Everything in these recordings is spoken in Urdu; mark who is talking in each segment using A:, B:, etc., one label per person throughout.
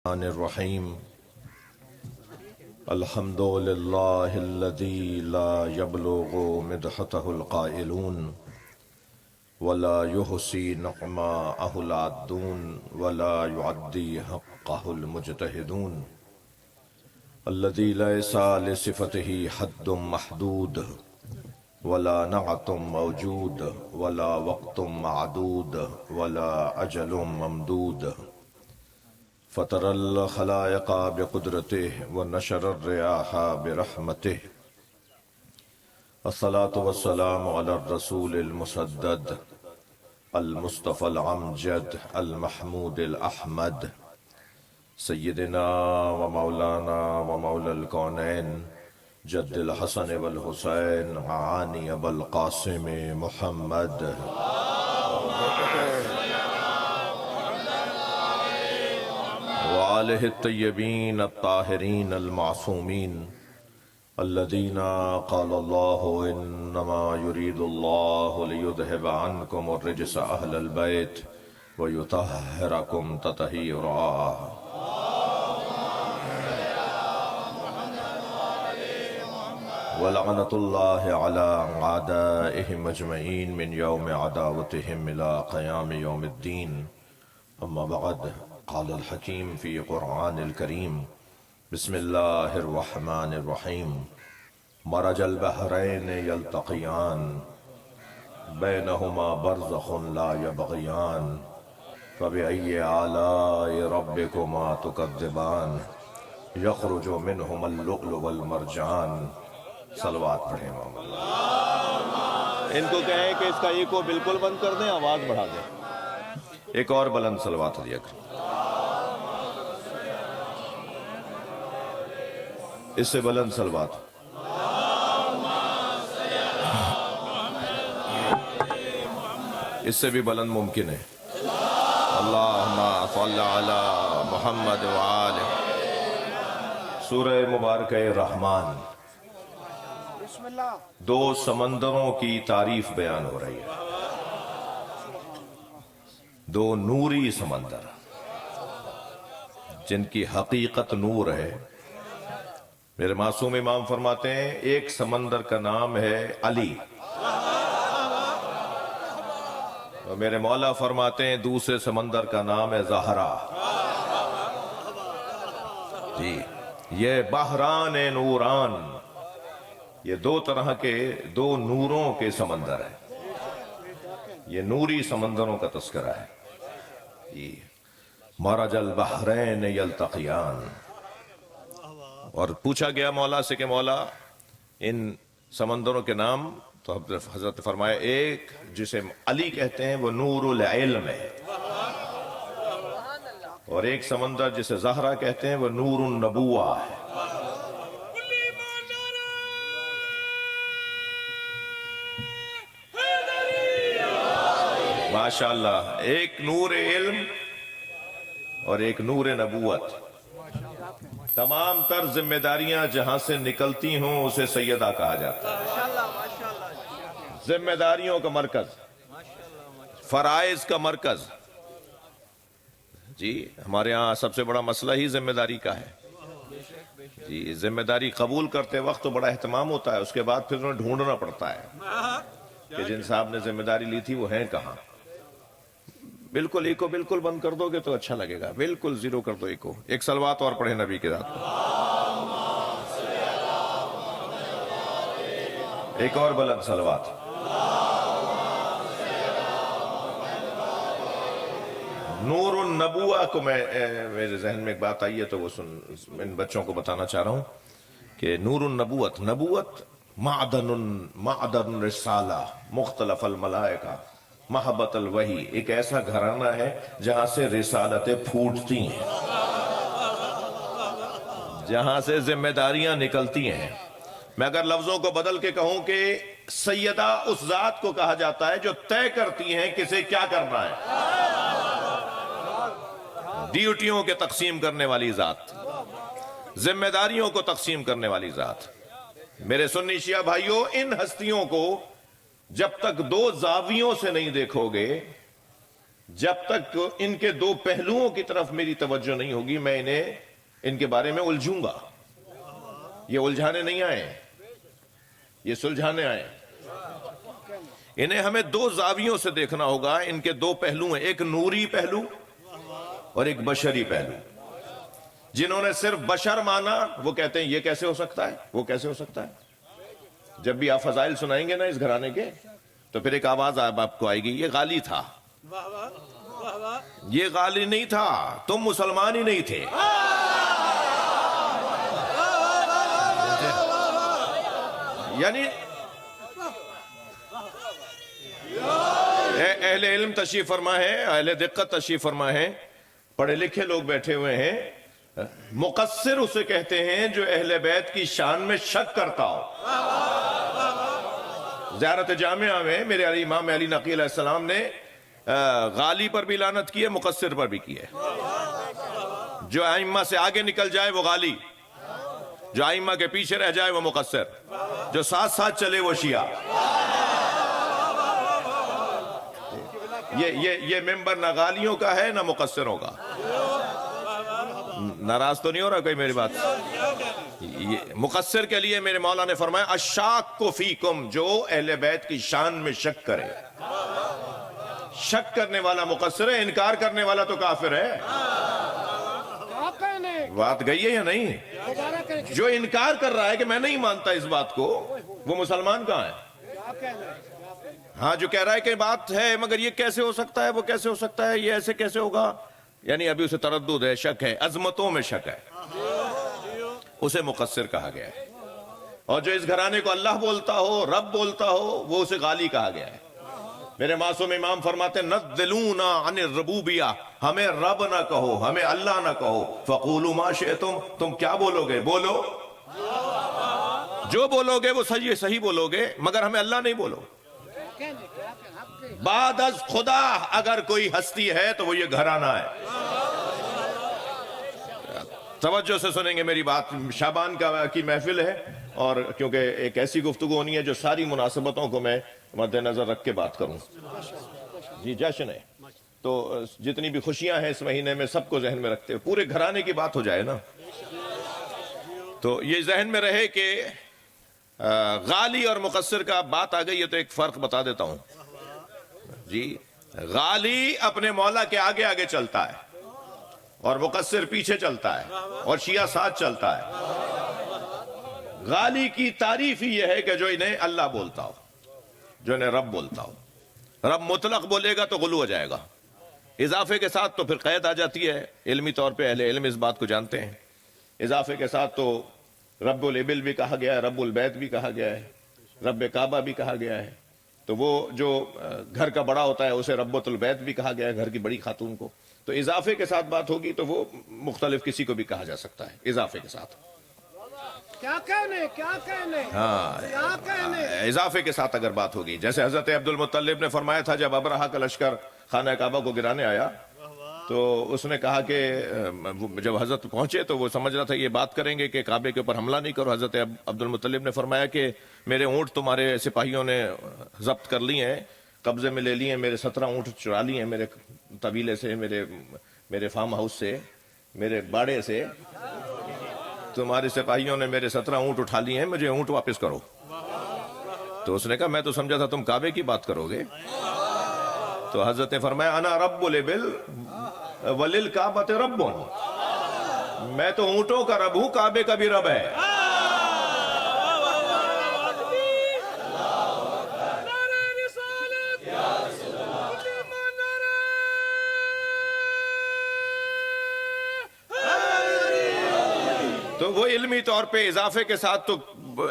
A: الرحمن الرحیم الحمد للہ الذی لا یبلغ مدحته القائلون ولا يحصي نعماءه العادون ولا يعدي حقه المجتهدون الذي ليس لصفته حد محدود ولا نعت موجود ولا وقت معدود ولا أجل ممدود فطر الخلائق بقدرته ونشر الرياح برحمته الصلاة والسلام على الرسول المسدد المصطفى العمجد المحمود الأحمد سيدنا ومولانا ومولى الكونين جد الحسن والحسين عاني أبا القاسم محمد وآلہ الطیبین الطاہرین المعصومین الذین قال اللہ انما يريد اللہ لیذہب عنکم الرجس اہل البیت ویطہرکم تطہیرا ولعنۃ اللہ علی اعدائہم اجمعین من یوم عداوتہم الى قیام یوم الدین اما بعد قال الحكيم في قرآن الكريم بسم الله الرحمن الرحيم مرج البحرين يلتقيان بينهما برزخ لا يبغيان فبأي آلاء ربكما تكذبان يخرج منهما اللؤلؤ والمرجان صلوات پڑھیں ان کو کہیں کہ اس کا ایکو بالکل بند کر دیں، آواز بڑھا دیں، ایک اور بلند صلوات دیا کریں، اس سے بلند صلوات، اس سے بھی بلند ممکن ہے، اللہم صل علی محمد وآلہ۔ سورہ مبارکہ رحمان، دو سمندروں کی تعریف بیان ہو رہی ہے، دو نوری سمندر جن کی حقیقت نور ہے۔ میرے معصوم امام فرماتے ہیں ایک سمندر کا نام ہے علی، اور میرے مولا فرماتے ہیں دوسرے سمندر کا نام ہے زہرا۔ جی، یہ بحران نوران، یہ دو طرح کے دو نوروں کے سمندر ہیں، یہ نوری سمندروں کا تذکرہ ہے۔ جی، مرج البحرین یلتقیان، اور پوچھا گیا مولا سے کہ مولا ان سمندروں کے نام، تو حضرت فرمایا ایک جسے علی کہتے ہیں وہ نور العلم ہے، اور ایک سمندر جسے زہرا کہتے ہیں وہ نور النبوہ ہے۔ ماشاءاللہ، ایک نور علم اور ایک نور نبوت۔ تمام تر ذمہ داریاں جہاں سے نکلتی ہوں اسے سیدہ کہا جاتا ہے، ذمہ داریوں کا مرکز، فرائض کا مرکز۔ جی، ہمارے ہاں سب سے بڑا مسئلہ ہی ذمہ داری کا ہے۔ جی، ذمہ داری قبول کرتے وقت تو بڑا اہتمام ہوتا ہے، اس کے بعد پھر انہیں ڈھونڈنا پڑتا ہے کہ جن صاحب نے ذمہ داری لی تھی وہ ہیں کہاں۔ بالکل ایکو بالکل بند کر دو گے تو اچھا لگے گا، بالکل زیرو کر دو ایکو۔ ایک صلوات اور پڑھیں نبی کے ساتھ، ایک اور بلند صلوات۔ نور النبوہ کو میرے ذہن میں ایک بات آئی ہے تو وہ ان بچوں کو بتانا چاہ رہا ہوں کہ نور النبوت، نبوت معدن رسالہ مختلف الملائکہ محبت الوحی، ایک ایسا گھرانہ ہے جہاں سے رسالتیں پھوٹتی ہیں، جہاں سے ذمہ داریاں نکلتی ہیں۔ میں اگر لفظوں کو بدل کے کہوں کہ سیدہ اس ذات کو کہا جاتا ہے جو طے کرتی ہیں کسے کیا کرنا ہے، ڈیوٹیوں کے تقسیم کرنے والی ذات، ذمہ داریوں کو تقسیم کرنے والی ذات۔ میرے سنی شیعہ بھائیوں، ان ہستیوں کو جب تک دو زاویوں سے نہیں دیکھو گے، جب تک ان کے دو پہلوؤں کی طرف میری توجہ نہیں ہوگی میں انہیں ان کے بارے میں الجھوں گا. یہ الجھانے نہیں آئے, یہ سلجھانے آئے. انہیں ہمیں دو زاویوں سے دیکھنا ہوگا. ان کے دو پہلو ہیں, ایک نوری پہلو اور ایک بشری پہلو. جنہوں نے صرف بشر مانا وہ کہتے ہیں یہ کیسے ہو سکتا ہے, وہ کیسے ہو سکتا ہے. جب بھی آپ فضائل سنائیں گے نا اس گھرانے کے تو پھر ایک آواز آپ کو آئے گی, یہ غالی تھا, یہ غالی نہیں تھا, تم مسلمان ہی نہیں تھے. یعنی اہل علم تشریف فرما ہے, اہل دقت تشریف فرما ہے, پڑھے لکھے لوگ بیٹھے ہوئے ہیں. مقصر اسے کہتے ہیں جو اہل بیت کی شان میں شک کرتا ہو. زیارت جامعہ میں میرے علی امام علی نقی علیہ السلام نے غالی پر بھی لعنت کی ہے, مقصر پر بھی کی ہے. جو ائمہ سے آگے نکل جائے وہ غالی, جو ائمہ کے پیچھے رہ جائے وہ مقصر, جو ساتھ ساتھ چلے وہ شیعہ. یہ ممبر نہ غالیوں کا ہے نہ مقصروں کا. ناراض تو نہیں ہو رہا کوئی میری بات؟ مقصر کے لیے میرے مولا نے فرمایا الشاک فیکم, جو اہل بیت کی شان میں شک کرے. شک کرنے والا مقصر ہے, انکار کرنے والا تو کافر ہے. بات گئی ہے یا نہیں؟ جو انکار کر رہا ہے کہ میں نہیں مانتا اس بات کو, وہ مسلمان کہاں ہے؟ ہاں, جو کہہ رہا ہے کہ بات ہے مگر یہ کیسے ہو سکتا ہے, وہ کیسے ہو سکتا ہے, یہ ایسے کیسے ہوگا, یعنی ابھی اسے تردد ہے, شک ہے, عظمتوں میں شک ہے, اسے مقصر کہا گیا ہے. اور جو اس گھرانے کو اللہ بولتا ہو, رب بولتا ہو, وہ اسے غالی کہا گیا ہے. میرے معصوم امام فرماتے نزلونا عن الربوبیہ, ہمیں رب نہ کہو, ہمیں اللہ نہ کہو, فقولوا ما شئتم, تم کیا بولو گے بولو, جو بولو گے وہ صحیح بولو گے, مگر ہمیں اللہ نہیں بولو. بعد از خدا اگر کوئی ہستی ہے تو وہ یہ گھرانہ ہے. توجہ سے سنیں گے میری بات. شعبان کی محفل ہے اور کیونکہ ایک ایسی گفتگو ہونی ہے جو ساری مناسبتوں کو میں مد نظر رکھ کے بات کروں. جی جشن ہے تو جتنی بھی خوشیاں ہیں اس مہینے میں سب کو ذہن میں رکھتے ہوئے پورے گھرانے کی بات ہو جائے نا, تو یہ ذہن میں رہے کہ غالی اور مقصر کا بات آ گئی ہے تو ایک فرق بتا دیتا ہوں. جی, غالی اپنے مولا کے آگے آگے چلتا ہے اور مقصر پیچھے چلتا ہے اور شیعہ ساتھ چلتا ہے. غالی کی تعریف ہی یہ ہے کہ جو انہیں اللہ بولتا ہو, جو انہیں رب بولتا ہو. رب مطلق بولے گا تو غلو ہو جائے گا, اضافے کے ساتھ تو پھر قید آ جاتی ہے. علمی طور پہ اہل علم اس بات کو جانتے ہیں. اضافے کے ساتھ تو رب الابل بھی کہا گیا ہے, رب البیت بھی کہا گیا ہے, رب کعبہ بھی کہا گیا ہے. تو وہ جو گھر کا بڑا ہوتا ہے اسے ربۃ البیت بھی کہا گیا ہے, گھر کی بڑی خاتون کو. تو اضافے کے ساتھ بات ہوگی تو وہ مختلف کسی کو بھی کہا جا سکتا ہے اضافے کے ساتھ.
B: کیا کہنے
A: ہاں, اضافے کے ساتھ اگر بات ہوگی, جیسے حضرت عبد المطلب نے فرمایا تھا جب ابرہہ کا لشکر خانہ کعبہ کو گرانے آیا تو اس نے کہا کہ جب حضرت پہنچے تو وہ سمجھ رہا تھا یہ بات کریں گے کہ کعبے کے اوپر حملہ نہیں کرو. حضرت عبد المطلب نے فرمایا کہ میرے اونٹ تمہارے سپاہیوں نے ضبط کر لی ہیں, قبضے میں لے لی ہیں, میرے 17 اونٹ چرا لی ہیں میرے طویلے سے, میرے فارم ہاؤس سے, میرے باڑے سے. تمہارے سپاہیوں نے میرے 17 اونٹ اٹھا لیے ہیں, مجھے اونٹ واپس کرو. تو اس نے کہا میں تو سمجھا تھا تم کعبے کی بات کرو گے. تو حضرت نے فرمایا انا رب الابل وللکعبۃ رب, میں تو اونٹوں کا رب ہوں, کعبے کا بھی رب ہے. تو وہ علمی طور پہ اضافے کے ساتھ تو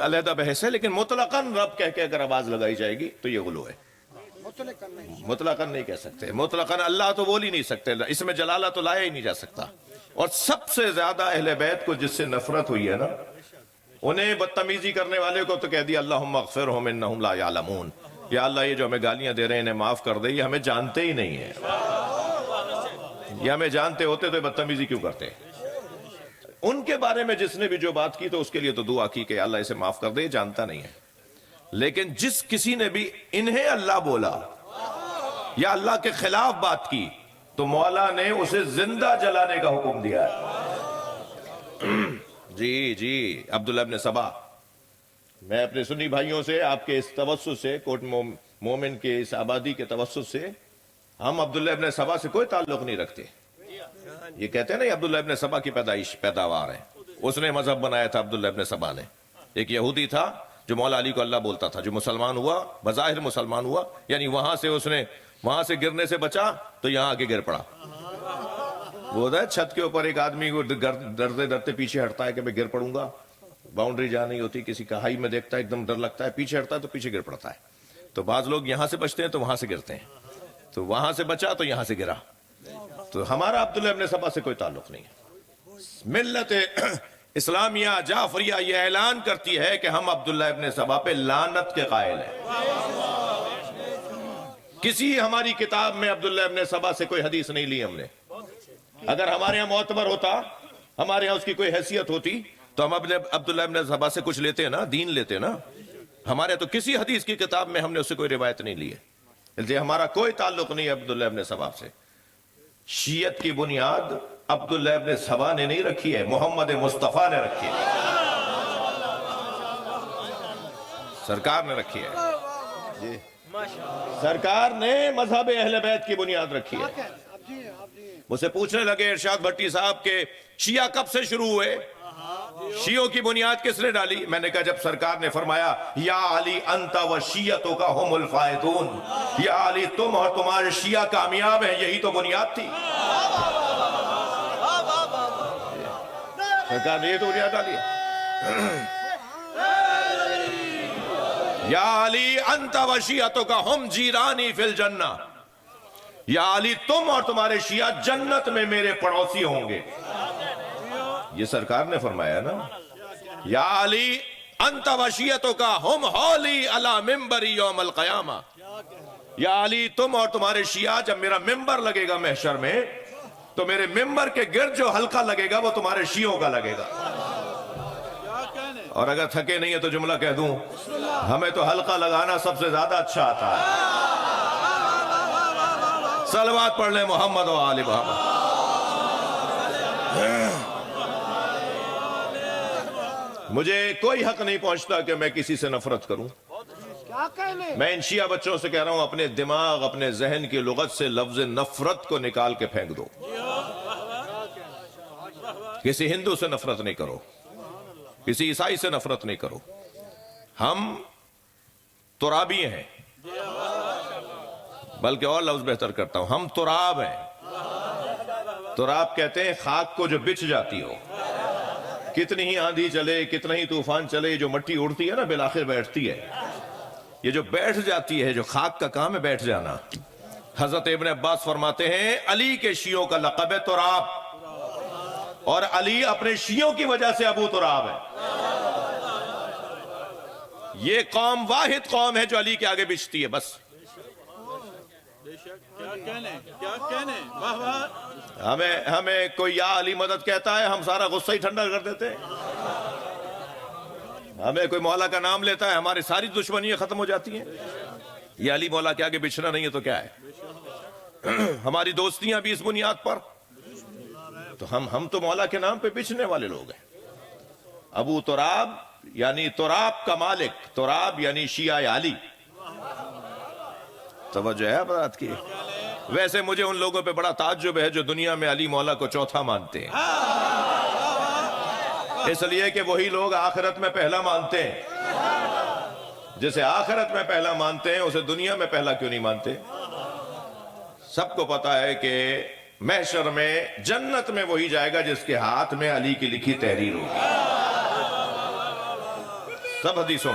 A: علیحدہ بحث ہے, لیکن مطلقاً رب کہہ کے اگر آواز لگائی جائے گی تو یہ غلو ہے. مطلقاً نہیں کہہ سکتے, مطلقاً اللہ تو بول ہی نہیں سکتے, اس میں جلالہ تو لایا ہی نہیں جا سکتا. اور سب سے زیادہ اہل بیت کو جس سے نفرت ہوئی ہے نا, انہیں بدتمیزی کرنے والے کو تو کہہ دیا اللہم اغفرہم انہم لا یعلمون, یا اللہ یہ جو ہمیں گالیاں دے رہے ہیں انہیں معاف کر دے, یہ ہمیں جانتے ہی نہیں ہیں. یہ ہمیں جانتے ہوتے تو بدتمیزی کیوں کرتے. ان کے بارے میں جس نے بھی جو بات کی تو اس کے لیے تو دعا کی کہ اللہ اسے معاف کر دے, جانتا نہیں ہے. لیکن جس کسی نے بھی انہیں اللہ بولا یا اللہ کے خلاف بات کی تو مولا نے اسے زندہ جلانے کا حکم دیا ہے۔ جی عبداللہ ابن سبا، میں اپنے سنی بھائیوں سے آپ کے اس توسط سے، کوٹ مومن کے اس آبادی کے توسط سے، ہم عبداللہ ابن سبا سے کوئی تعلق نہیں رکھتے۔ یہ کہتے ہیں نا عبداللہ ابن سبا کی پیداوار ہے، اس نے مذہب بنایا تھا عبداللہ ابن سبا نے۔ ایک یہودی تھا جو مولا علی کو اللہ بولتا تھا، جو مسلمان ہوا، بظاہر مسلمان ہوا، یعنی وہاں سے گرنے سے بچا تو یہاں آگے گر پڑا۔ وہ ہوتا ہے چھت کے اوپر ایک آدمی کو ڈرتے ڈرتے پیچھے ہٹتا ہے کہ میں گر پڑوں گا، باؤنڈری جہاں نہیں ہوتی، کسی کا ہائی میں دیکھتا ہے ایک دم ڈر لگتا ہے، پیچھے ہٹتا ہے تو پیچھے گر پڑتا ہے۔ تو بعض لوگ یہاں سے بچتے ہیں تو وہاں سے گرتے ہیں، تو وہاں سے بچا تو یہاں سے گرا۔ تو ہمارا عبداللہ ابن سبا سے کوئی تعلق نہیں ہے۔ ملت اسلامیہ جعفریہ یہ اعلان کرتی ہے کہ ہم عبداللہ ابن سبا پہ لعنت کے قائل ہیں۔ کسی ہماری کتاب میں عبداللہ ابن سبا سے کوئی حدیث نہیں لی ہم نے۔ اگر ہمارے ہاں معتبر ہوتا، ہمارے ہاں اس کی کوئی حیثیت ہوتی تو ہم عبداللہ ابن سبا سے کچھ لیتے ہیں نا، دین لیتے ہیں نا۔ ہمارے تو کسی حدیث کی کتاب میں ہم نے اس سے کوئی روایت نہیں لی ہے، اس لیے ہمارا کوئی تعلق نہیں ہے عبداللہ ابن سبا سے۔ شیعت کی بنیاد عبداللہ ابن سبا نے نہیں رکھی ہے، محمد مصطفیٰ نے رکھی ہے، سرکار نے رکھی ہے۔ جی سرکار نے مذہب اہل بیت کی بنیاد رکھی ہے۔ مجھ سے پوچھنے لگے ارشاد بھٹی صاحب کہ شیعہ کب سے شروع ہوئے، شیعوں کی بنیاد کس نے ڈالی؟ میں نے کہا جب سرکار نے فرمایا یا علی انت و شیعتوں کا ہم الفائزون، یا علی تم اور تمہارے شیعہ کامیاب ہیں، یہی تو بنیاد تھی۔ سرکار نے یہ تو بنیاد ڈالی ہے۔ یا علی انت و شیعتوں کا ہم جیرانی فی الجنہ، یا علی تم اور تمہارے شیعہ جنت میں میرے پڑوسی ہوں گے، یہ سرکار نے فرمایا نا۔ یا علی انت و شیعتوں کا ہم حولی علی ممبری یوم القیامہ، یا علی تم اور تمہارے شیعہ جب میرا ممبر لگے گا محشر میں تو میرے ممبر کے گرد جو حلقہ لگے گا وہ تمہارے شیعوں کا لگے گا۔ اور اگر تھکے نہیں ہے تو جملہ کہہ دوں، ہمیں تو حلقہ لگانا سب سے زیادہ اچھا آتا ہے۔ صلوات پڑھ لیں محمد و آل محمد۔ مجھے کوئی حق نہیں پہنچتا کہ میں کسی سے نفرت کروں۔
B: کیا کہنے؟
A: میں ان شیعہ بچوں سے کہہ رہا ہوں اپنے دماغ، اپنے ذہن کی لغت سے لفظ نفرت کو نکال کے پھینک دو۔ کسی ہندو سے نفرت نہیں کرو، کسی عیسائی سے نفرت نہیں کرو۔ ہم ترابی ہیں، بلکہ اور لفظ بہتر کرتا ہوں، ہم تراب ہیں۔ تراب کہتے ہیں خاک کو جو بچھ جاتی ہو، کتنی ہی آندھی چلے، کتنا ہی طوفان چلے، جو مٹی اڑتی ہے نا بالآخر بیٹھتی ہے۔ یہ جو بیٹھ جاتی ہے، جو خاک کا کام ہے بیٹھ جانا۔ حضرت ابن عباس فرماتے ہیں علی کے شیعوں کا لقب ہے تراب، اور علی اپنے شیعوں کی وجہ سے ابو تراب ہے۔ یہ قوم واحد قوم ہے جو علی کے آگے بچتی ہے، بس۔ ہمیں کوئی یا علی مدد کہتا ہے، ہم سارا غصہ ہی ٹھنڈا کر دیتے ہیں۔ ہمیں کوئی مولا کا نام لیتا ہے، ہماری ساری دشمنیاں ختم ہو جاتی ہیں۔ یہ علی مولا کے آگے بچھنا نہیں ہے تو کیا ہے؟ ہماری دوستیاں بھی اس بنیاد پر، تو ہم تو مولا کے نام پہ بچھنے والے لوگ ہیں۔ ابو تراب یعنی تراب کا مالک، تراب یعنی شیعہ علی۔ توجہ ہے بات کی؟ ویسے مجھے ان لوگوں پہ بڑا تعجب ہے جو دنیا میں علی مولا کو چوتھا مانتے ہیں، اس لیے کہ وہی لوگ آخرت میں پہلا مانتے ہیں۔ جسے آخرت میں پہلا مانتے ہیں اسے دنیا میں پہلا کیوں نہیں مانتے؟ سب کو پتا ہے کہ محشر میں جنت میں وہی جائے گا جس کے ہاتھ میں علی کی لکھی تحریر ہوگی۔ سب حدیثوں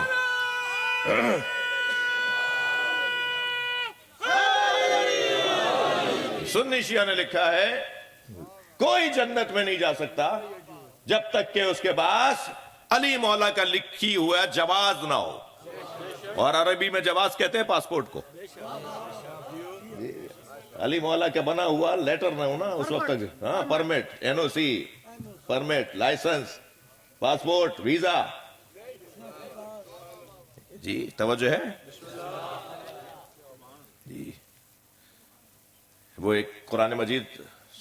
A: سنی شیعہ نے لکھا ہے کوئی جنت میں نہیں جا سکتا جب تک کہ اس کے پاس علی مولا کا لکھی ہوا جواز نہ ہو، اور عربی میں جواز کہتے ہیں پاسپورٹ کو۔ علی مولا کا بنا ہوا لیٹر نہ ہونا اس وقت تک، ہاں، پرمٹ، این او سی، پرمٹ، لائسنس، پاسپورٹ، ویزا۔ جی توجہ ہے جی۔ وہ ایک قرآن مجید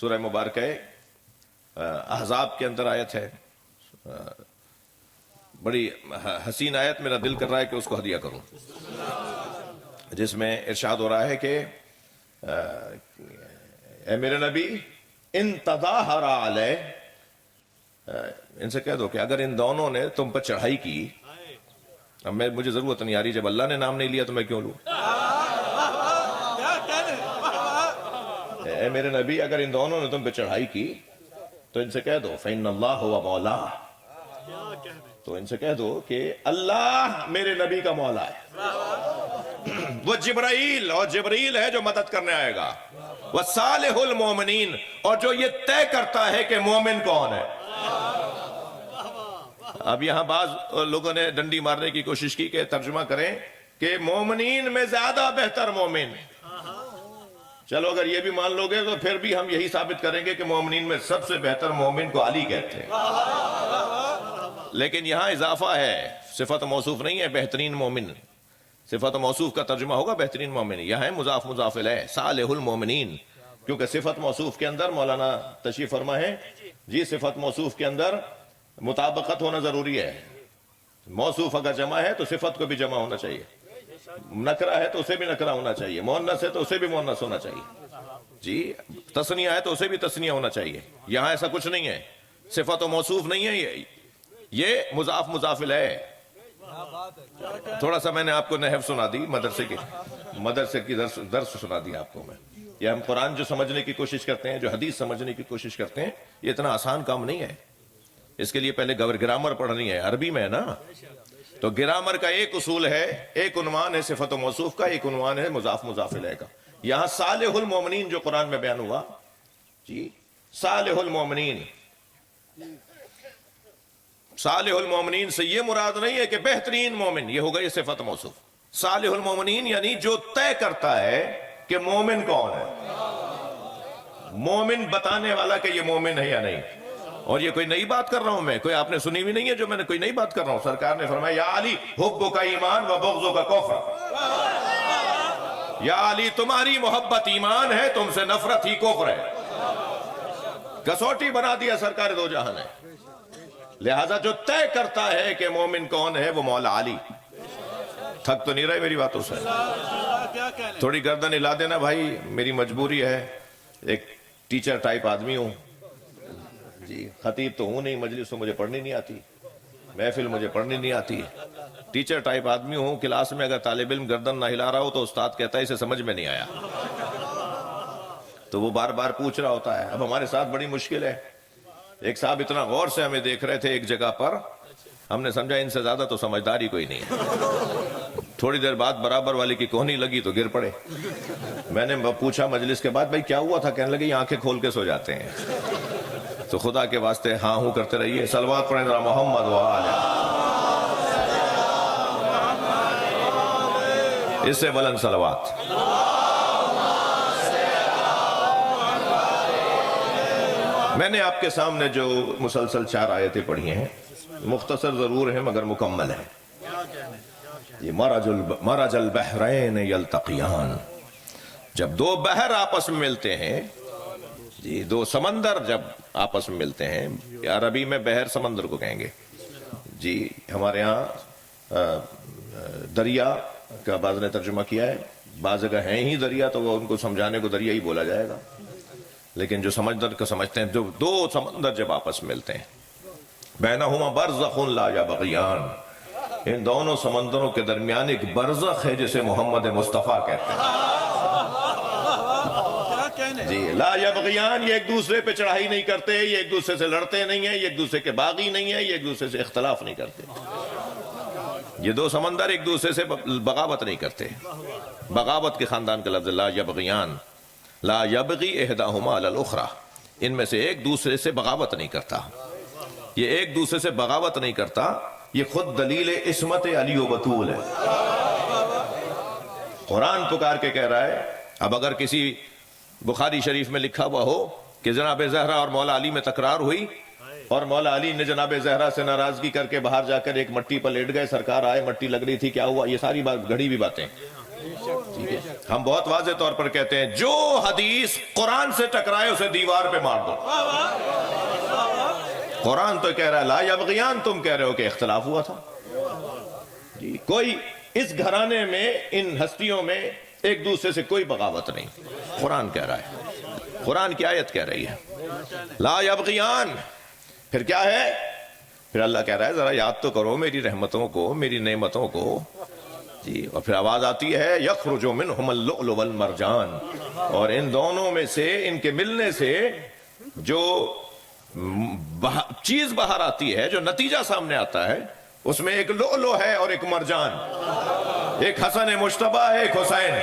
A: سورہ مبارکہ احزاب کے اندر آیت ہے، بڑی حسین آیت، میرا دل کر رہا ہے کہ اس کو ہدیہ کروں، جس میں ارشاد ہو رہا ہے کہ اے میرے نبی ان تظاہر علیہ، ان سے کہہ دو کہ اگر ان دونوں نے تم پر چڑھائی کی، اب مجھے ضرورت نہیں آ رہی، جب اللہ نے نام نہیں لیا تو میں کیوں لوں؟ اے میرے نبی اگر ان دونوں نے تم پہ چڑھائی کی تو ان سے کہہ دو فإن اللہ هو مولا، تو ان سے کہہ دو کہ اللہ میرے نبی کا مولا ہے، وہ جبرائیل، اور جبرائیل ہے جو مدد کرنے آئے گا، وہ صالح المومنین، اور جو یہ طے کرتا ہے کہ مومن کون ہے۔ اب یہاں بعض لوگوں نے ڈنڈی مارنے کی کوشش کی کہ ترجمہ کریں کہ مومنین میں زیادہ بہتر مومن، چلو اگر یہ بھی مان لو گے تو پھر بھی ہم یہی ثابت کریں گے کہ مومنین میں سب سے بہتر مومن کو علی کہتے ہیں، لیکن یہاں اضافہ ہے، صفت موصوف نہیں ہے بہترین مومن، صفت موصوف کا ترجمہ ہوگا بہترین مومن، یہاں ہے مضاف مضاف الیہ صالح المومنین، کیونکہ صفت موصوف کے اندر مولانا تشریف فرما ہے جی، صفت موصوف کے اندر مطابقت ہونا ضروری ہے، موصوف اگر جمع ہے تو صفت کو بھی جمع ہونا چاہیے، نکرہ ہے تو اسے بھی نکرہ ہونا چاہیے، مؤنث ہے تو اسے بھی مؤنث ہونا چاہیے جی، تثنیہ ہے تو اسے بھی تثنیہ ہونا چاہیے، یہاں ایسا کچھ نہیں ہے، صفت و موصوف نہیں ہے، یہ مضاف مضاف الیہ۔ تھوڑا سا میں نے آپ کو نحو سنا دی، مدرسے کی درس سنا دی آپ کو میں، یہ ہم قرآن جو سمجھنے کی کوشش کرتے ہیں، جو حدیث سمجھنے کی کوشش کرتے ہیں، یہ اتنا آسان کام نہیں ہے، اس کے لیے پہلے گرامر پڑھنی ہے، عربی میں ہے نا، تو گرامر کا ایک اصول ہے، ایک عنوان ہے صفت و موصوف کا، ایک عنوان ہے مضاف مضاف الیہ کا۔ یہاں صالح المومنین جو قرآن میں بیان ہوا جی، صالح المومنین، صالح المومنین سے یہ مراد نہیں ہے کہ بہترین مومن، یہ ہوگا یہ صفت موصوف، صالح المومنین یعنی جو طے کرتا ہے کہ مومن کون ہے، مومن بتانے والا کہ یہ مومن ہے یا نہیں، اور یہ کوئی نئی بات کر رہا ہوں میں، کوئی آپ نے سنی بھی نہیں ہے جو میں نے کوئی نئی بات کر رہا ہوں، سرکار نے فرمایا یا علی حب کا ایمان و بغض کا کفر، یا علی تمہاری محبت ایمان ہے، تم سے نفرت ہی کفر ہے، کسوٹی بنا دیا سرکار دو جہاں نے، لہذا جو طے کرتا ہے کہ مومن کون ہے وہ مولا علی۔ تھک تو نہیں رہے میری باتوں سے؟ تھوڑی گردن ہلا دینا بھائی، میری مجبوری ہے، ایک ٹیچر ٹائپ آدمی ہوں جی، خطیب تو ہوں نہیں، مجلس تو مجھے پڑھنی نہیں آتی، محفل مجھے پڑھنی نہیں آتی، ٹیچر ٹائپ آدمی ہوں، کلاس میں اگر طالب علم گردن نہ ہلا رہا ہو تو استاد کہتا ہے اسے سمجھ میں نہیں آیا، تو وہ بار بار پوچھ رہا ہوتا ہے۔ اب ہمارے ساتھ بڑی مشکل ہے، ایک صاحب اتنا غور سے ہمیں دیکھ رہے تھے ایک جگہ پر، ہم نے سمجھا ان سے زیادہ تو سمجھداری کوئی نہیں ہے، تھوڑی دیر بعد برابر والے کی کوہنی لگی تو گر پڑے، میں نے پوچھا مجلس کے بعد بھائی کیا ہوا تھا، کہنے لگے یہ آنکھیں کھول کے سو جاتے ہیں، تو خدا کے واسطے ہاں ہوں کرتے رہیے، صلوات پڑھیں ذرا محمد و آلہ، اس سے بلند صلوات۔ میں نے آپ کے سامنے جو مسلسل 4 آیتیں پڑھی ہیں، مختصر ضرور ہیں مگر مکمل ہیں، یہ مرج البحرین یلتقیان، جب دو بحر آپس میں ملتے ہیں جی، دو سمندر جب آپس میں ملتے ہیں، عربی میں بحر سمندر کو کہیں گے جی، ہمارے ہاں دریا کا بعض نے ترجمہ کیا ہے، بعض جگہ ہیں ہی دریا تو وہ ان کو سمجھانے کو دریا ہی بولا جائے گا، لیکن جو سمندر کو سمجھتے ہیں، جو دو سمندر جب آپس میں ملتے ہیں، بینہما برزخ لا یبغیان، ان دونوں سمندروں کے درمیان ایک برزخ ہے جسے محمد مصطفیٰ کہتے ہیں جی، لا یبغیان، یہ ایک دوسرے پہ چڑھائی نہیں کرتے، یہ ایک دوسرے سے لڑتے نہیں ہیں، یہ ایک دوسرے کے باغی نہیں ہیں، یہ ایک دوسرے سے اختلاف نہیں کرتے، یہ دو سمندر ایک دوسرے سے بغاوت نہیں کرتے، بغاوت کے خاندان کا لفظ لا یبغیان، لا یبغی احداہما علی الاخری، ان میں سے ایک دوسرے سے بغاوت نہیں کرتا، یہ ایک دوسرے سے بغاوت نہیں کرتا، یہ خود دلیل عصمت علی و بطول ہے، قرآن پکار کے کہہ رہا ہے۔ اب اگر کسی بخاری شریف میں لکھا ہوا ہو کہ جناب زہرا اور مولا علی میں تکرار ہوئی اور مولا علی نے جناب زہرا سے ناراضگی کر کے باہر جا کر ایک مٹی پر لیٹ گئے، سرکار آئے، مٹی لگ رہی تھی، کیا ہوا، یہ ساری بات گھڑی بھی باتیں ٹھیک ہے، ہم بہت واضح طور پر کہتے ہیں جو حدیث قرآن سے ٹکرائے اسے دیوار پہ مار دو. قرآن تو کہہ رہا ہے لا یبغیان، تم کہہ رہے ہو کہ اختلاف ہوا تھا. جی کوئی اس گھرانے میں ان ہستیوں میں ایک دوسرے سے کوئی بغاوت نہیں. قرآن کہہ رہا ہے، قرآن کی آیت کہہ رہی ہے لا یبغیان. پھر کیا ہے؟ پھر اللہ کہہ رہا ہے ذرا یاد تو کرو میری رحمتوں کو، میری نعمتوں کو. جی اور پھر آواز آتی ہے یخرج منہم اللؤلؤ والمرجان، اور ان دونوں میں سے، ان کے ملنے سے جو چیز باہر آتی ہے، جو نتیجہ سامنے آتا ہے، اس میں ایک لؤلؤ ہے اور ایک مرجان، ایک حسن مجتبیٰ ہے، ایک حسین.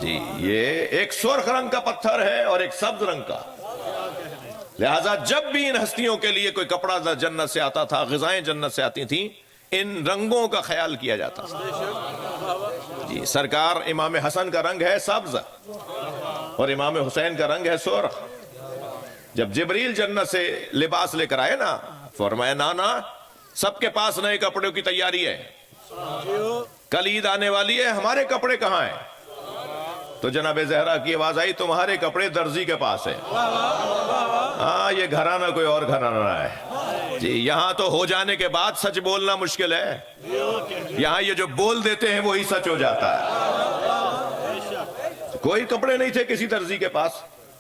A: جی یہ ایک سرخ رنگ کا پتھر ہے اور ایک سبز رنگ کا. لہذا جب بھی ان ہستیوں کے لیے کوئی کپڑا جنت سے آتا تھا، غذائیں جنت سے آتی تھیں، ان رنگوں کا خیال کیا جاتا تھا. جی سرکار امام حسن کا رنگ ہے سبز اور امام حسین کا رنگ ہے سرخ. جب جبریل جنت سے لباس لے کر آئے نا، فرمایا نانا سب کے پاس نئے کپڑوں کی تیاری ہے، کل عید آنے والی ہے، ہمارے کپڑے کہاں ہیں؟ تو جناب زہرا کی آواز آئی تمہارے کپڑے درزی کے پاس ہیں. ہاں یہ گھرانہ کوئی اور گھرانہ ہے. جی یہاں تو ہو جانے کے بعد سچ بولنا مشکل ہے، یہاں یہ جو بول دیتے ہیں وہی سچ ہو جاتا ہے. کوئی کپڑے نہیں تھے کسی درزی کے پاس.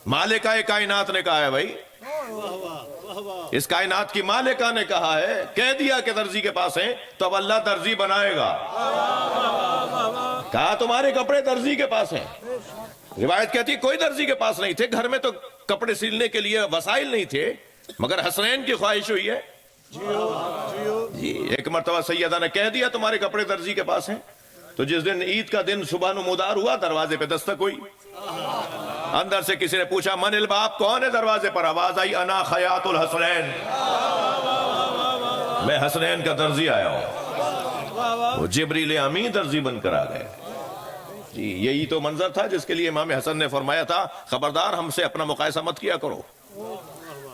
A: مالکہ کائنات نے کہا ہے بھائی، اس کائنات کی مالکہ نے کہا ہے، کہہ دیا کہ درزی کے پاس ہیں، تو اب اللہ درزی بنائے گا. کہا تمہارے کپڑے درزی کے پاس ہیں. روایت کہتی ہے کوئی درزی کے پاس نہیں تھے، گھر میں تو کپڑے سلنے کے لیے وسائل نہیں تھے، مگر حسنین کی خواہش ہوئی ہے. جی ایک مرتبہ سیدہ نے کہہ دیا تمہارے کپڑے درزی کے پاس ہیں. تو جس دن عید کا دن صبح نمودار ہوا، دروازے پہ دستک ہوئی. اندر سے کسی نے پوچھا من الباب، کون ہے دروازے پر؟ آواز آئی انا خیاط الحسنین، میں حسنین کا درزی آیا ہوں. وہ جبریل امین درزی بن کر آ گئے. جی یہی تو منظر تھا جس کے لیے امام حسن نے فرمایا تھا خبردار ہم سے اپنا مقایسہ مت کیا کرو.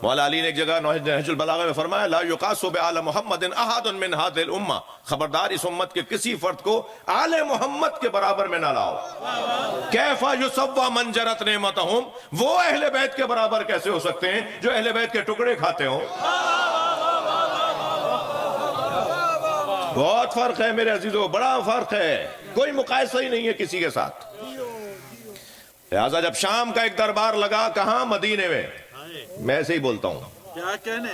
A: مولا علی نے ایک جگہ نہج البلاغہ میں فرمایا لا یقاس بآل محمد احد من هذه الامه، خبردار اس امت کے کسی فرد کو آل محمد کے برابر میں نہ لاؤ. کیف یسوى من جرت نعمتهم، وہ اہل بیت کے برابر کیسے ہو سکتے ہیں جو اہل بیت کے ٹکڑے کھاتے ہوں. بہت فرق ہے میرے عزیزو، بڑا فرق ہے، کوئی مقایسہ ہی نہیں ہے کسی کے ساتھ. لہذا جب شام کا ایک دربار لگا، کہاں؟ مدینے میں. میں ایسے ہی بولتا ہوں،
C: کیا کہنے،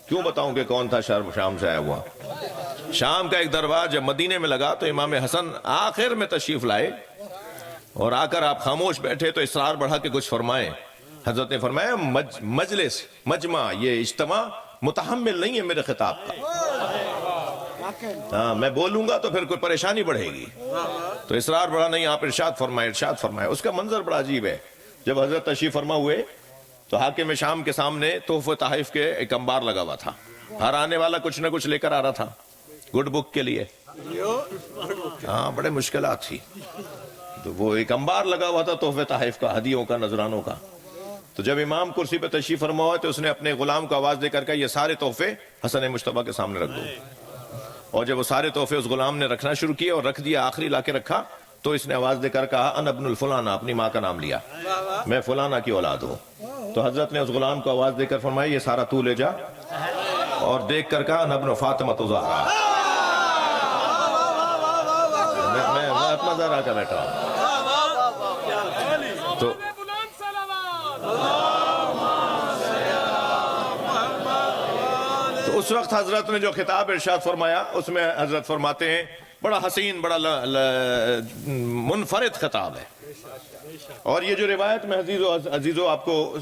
A: کیوں بتاؤں کہ کون تھا شام سے آیا ہوا. شام کا ایک دربار جب مدینے میں لگا تو امام حسن آخر میں تشریف لائے اور آ کر آپ خاموش بیٹھے تو اصرار بڑھا کے کچھ فرمائے. حضرت نے فرمایا مجلس، مجمع، یہ اجتماع متحمل نہیں ہے میرے خطاب کا. ہاں میں بولوں گا تو پھر کوئی پریشانی بڑھے گی. تو اصرار بڑھا نہیں، آپ ارشاد فرمائے، ارشاد فرمائے. اس کا منظر بڑا عجیب ہے. جب حضرت تشریف فرما ہوئے تو حاکم شام کے سامنے تحفہ تحائف کے ایک انبار لگا ہوا تھا. ہر آنے والا کچھ نہ کچھ لے کر آ رہا تھا گڈ بک کے لیے. ہاں بڑے مشکلات تھی. تو وہ ایک انبار لگا ہوا تھا تحفہ تحائف کا، ہدیوں کا، نذرانوں کا. تو جب امام کرسی پہ تشریف فرما ہوا تو اس نے اپنے غلام کو آواز دے کر کہا یہ سارے تحفے حسن مجتبیٰ کے سامنے رکھ دو. اور جب وہ سارے تحفے اس غلام نے رکھنا شروع کیے اور رکھ دیا، آخری لا کے رکھا تو اس نے آواز دے کر کہا انا ابن الفلانہ، اپنی ماں کا نام لیا، میں فلانہ کی اولاد ہوں. تو حضرت نے اس غلام کو آواز دے کر فرمایا یہ سارا تو لے جا، اور دیکھ کر کہا انا ابن فاطمہ الزہرا. میں اپنا ذرا کا بیٹھا ہوں. تو اس وقت حضرت نے جو خطاب ارشاد فرمایا اس میں حضرت فرماتے ہیں بڑا حسین، بڑا منفرد خطاب ہے. اور یہ جو روایت میں عزیزو آپ کو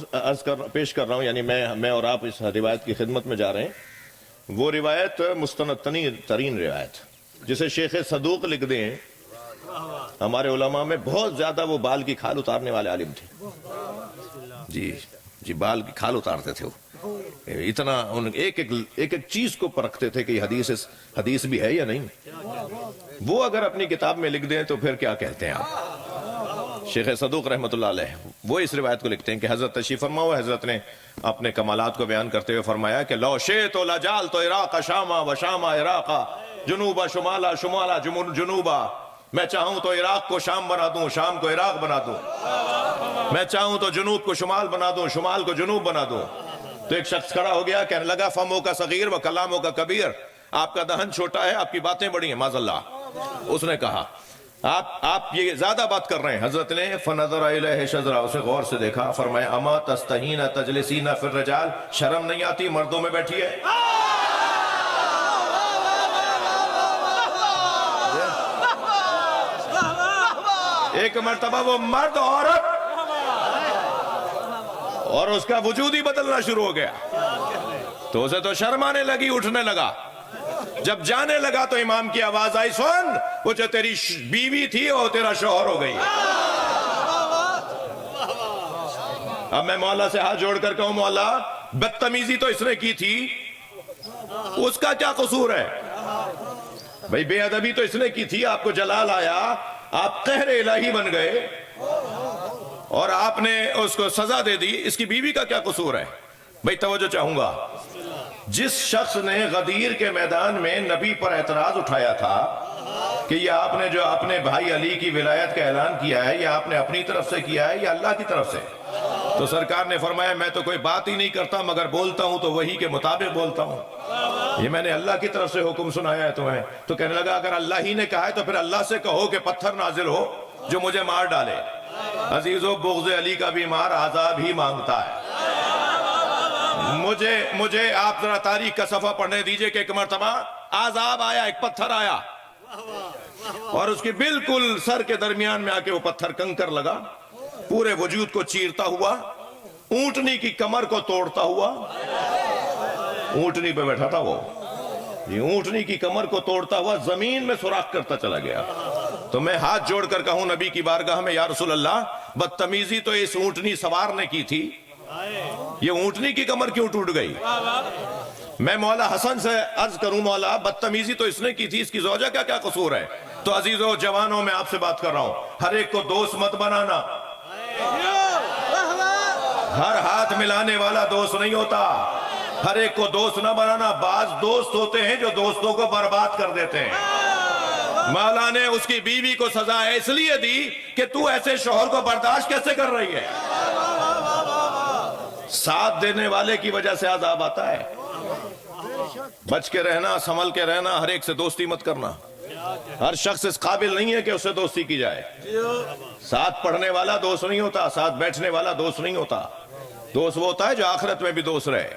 A: پیش کر رہا ہوں، یعنی میں اور آپ اس روایت کی خدمت میں جا رہے ہیں، وہ روایت مستند ترین روایت جسے شیخ صدوق لکھ دیں. ہمارے علماء میں بہت زیادہ وہ بال کی کھال اتارنے والے عالم تھے. جی بال کی کھال اتارتے تھے. وہ اتنا ایک ایک چیز کو پرکھتے تھے کہ یہ حدیث بھی ہے یا نہیں. وہ اگر اپنی کتاب میں لکھ دیں تو پھر کیا کہتے ہیں آپ. شیخ صدوق رحمۃ اللہ علیہ وہ اس روایت کو لکھتے ہیں کہ حضرت تشریف فرما ہوا، حضرت نے اپنے کمالات کو بیان کرتے ہوئے فرمایا کہ لو شئت لجعلت عراق شاما و شاما عراقا، جنوبا شمالا، شمالا جنوبا، میں چاہوں تو عراق کو شام بنا دوں، شام کو عراق بنا دوں، میں چاہوں تو جنوب کو شمال بنا دوں، شمال کو جنوب بنا دوں۔ تو ایک شخص کھڑا ہو گیا، کہنے لگا فموں کا صغیر و کلاموں کا کبیر، آپ کا دہن چھوٹا ہے، آپ کی باتیں بڑی ہیں معاذ اللہ۔ اس نے کہا آپ یہ زیادہ بات کر رہے ہیں۔ حضرت نے فنظر الیہ شذرا، اسے غور سے دیکھا، فرمایا اما تستحین تجلسین فی الرجال، شرم نہیں آتی مردوں میں بیٹھی ہے؟ ایک مرتبہ وہ مرد عورت اور اس کا وجود ہی بدلنا شروع ہو گیا، تو اسے تو شرم آنے لگی، اٹھنے لگا۔ جب جانے لگا تو امام کی آواز آئی، سن، وہ جو تیری بیوی تھی وہ تیرا شوہر ہو گئی۔ اب میں مولا سے ہاتھ جوڑ کر کہوں، مولا بدتمیزی تو اس نے کی تھی، اس کا کیا قصور ہے؟ بھئی بے ادبی تو اس نے کی تھی، آپ کو جلال آیا، آپ قہر الہی بن گئے اور آپ نے اس کو سزا دے دی، اس کی بیوی کا کیا قصور ہے؟ بھئی توجہ چاہوں گا، جس شخص نے غدیر کے میدان میں نبی پر اعتراض اٹھایا تھا کہ یہ آپ نے جو اپنے بھائی علی کی ولایت کا اعلان کیا ہے، یہ آپ نے اپنی طرف سے کیا ہے یا اللہ کی طرف سے؟ تو سرکار نے فرمایا میں تو کوئی بات ہی نہیں کرتا، مگر بولتا ہوں تو وہی کے مطابق بولتا ہوں، یہ میں نے اللہ کی طرف سے حکم سنایا ہے تمہیں۔ تو کہنے لگا اگر اللہ ہی نے کہا ہے تو پھر اللہ سے کہو کہ پتھر نازل ہو جو مجھے مار ڈالے۔ عزیزو، بغض علی کا بیمار عذاب ہی مانگتا ہے۔ مجھے آپ ذرا تاریخ کا صفحہ پڑھنے دیجئے کہ ایک مرتبہ عذاب آیا، ایک پتھر آیا اور اس کی بالکل سر کے درمیان میں آ کے وہ پتھر کنکر لگا، پورے وجود کو چیرتا ہوا، اونٹنی کی کمر کو توڑتا ہوا۔ اونٹنی پہ بیٹھا تھا وہ، یہ اونٹنی کی کمر کو توڑتا ہوا زمین میں سوراخ کرتا چلا گیا۔ تو میں ہاتھ جوڑ کر کہوں نبی کی بارگاہ میں، یا رسول اللہ بدتمیزی تو اس اونٹنی سوار نے کی تھی، یہ اونٹنی کی کمر کیوں ٹوٹ گئی؟ میں مولا حسن سے عرض کروں، مولا بدتمیزی تو اس نے کی تھی، اس کی زوجہ کا کیا قصور ہے؟ تو عزیزو جوانوں میں آپ سے بات کر رہا ہوں، ہر ایک کو دوست مت بنانا، ہر ہاتھ ملانے والا دوست نہیں ہوتا، ہر ایک کو دوست نہ بنانا۔ بعض دوست ہوتے ہیں جو دوستوں کو برباد کر دیتے ہیں۔ مولا نے اس کی بیوی کو سزا اس لیے دی کہ تو ایسے شوہر کو برداشت کیسے کر رہی ہے؟ ساتھ دینے والے کی وجہ سے عذاب آتا ہے۔ بچ کے رہنا، سنبھل کے رہنا، ہر ایک سے دوستی مت کرنا۔ ہر شخص اس قابل نہیں ہے کہ اس سے دوستی کی جائے۔ ساتھ پڑھنے والا دوست نہیں ہوتا، ساتھ بیٹھنے والا دوست نہیں ہوتا، دوست وہ ہوتا ہے جو آخرت میں بھی دوست رہے۔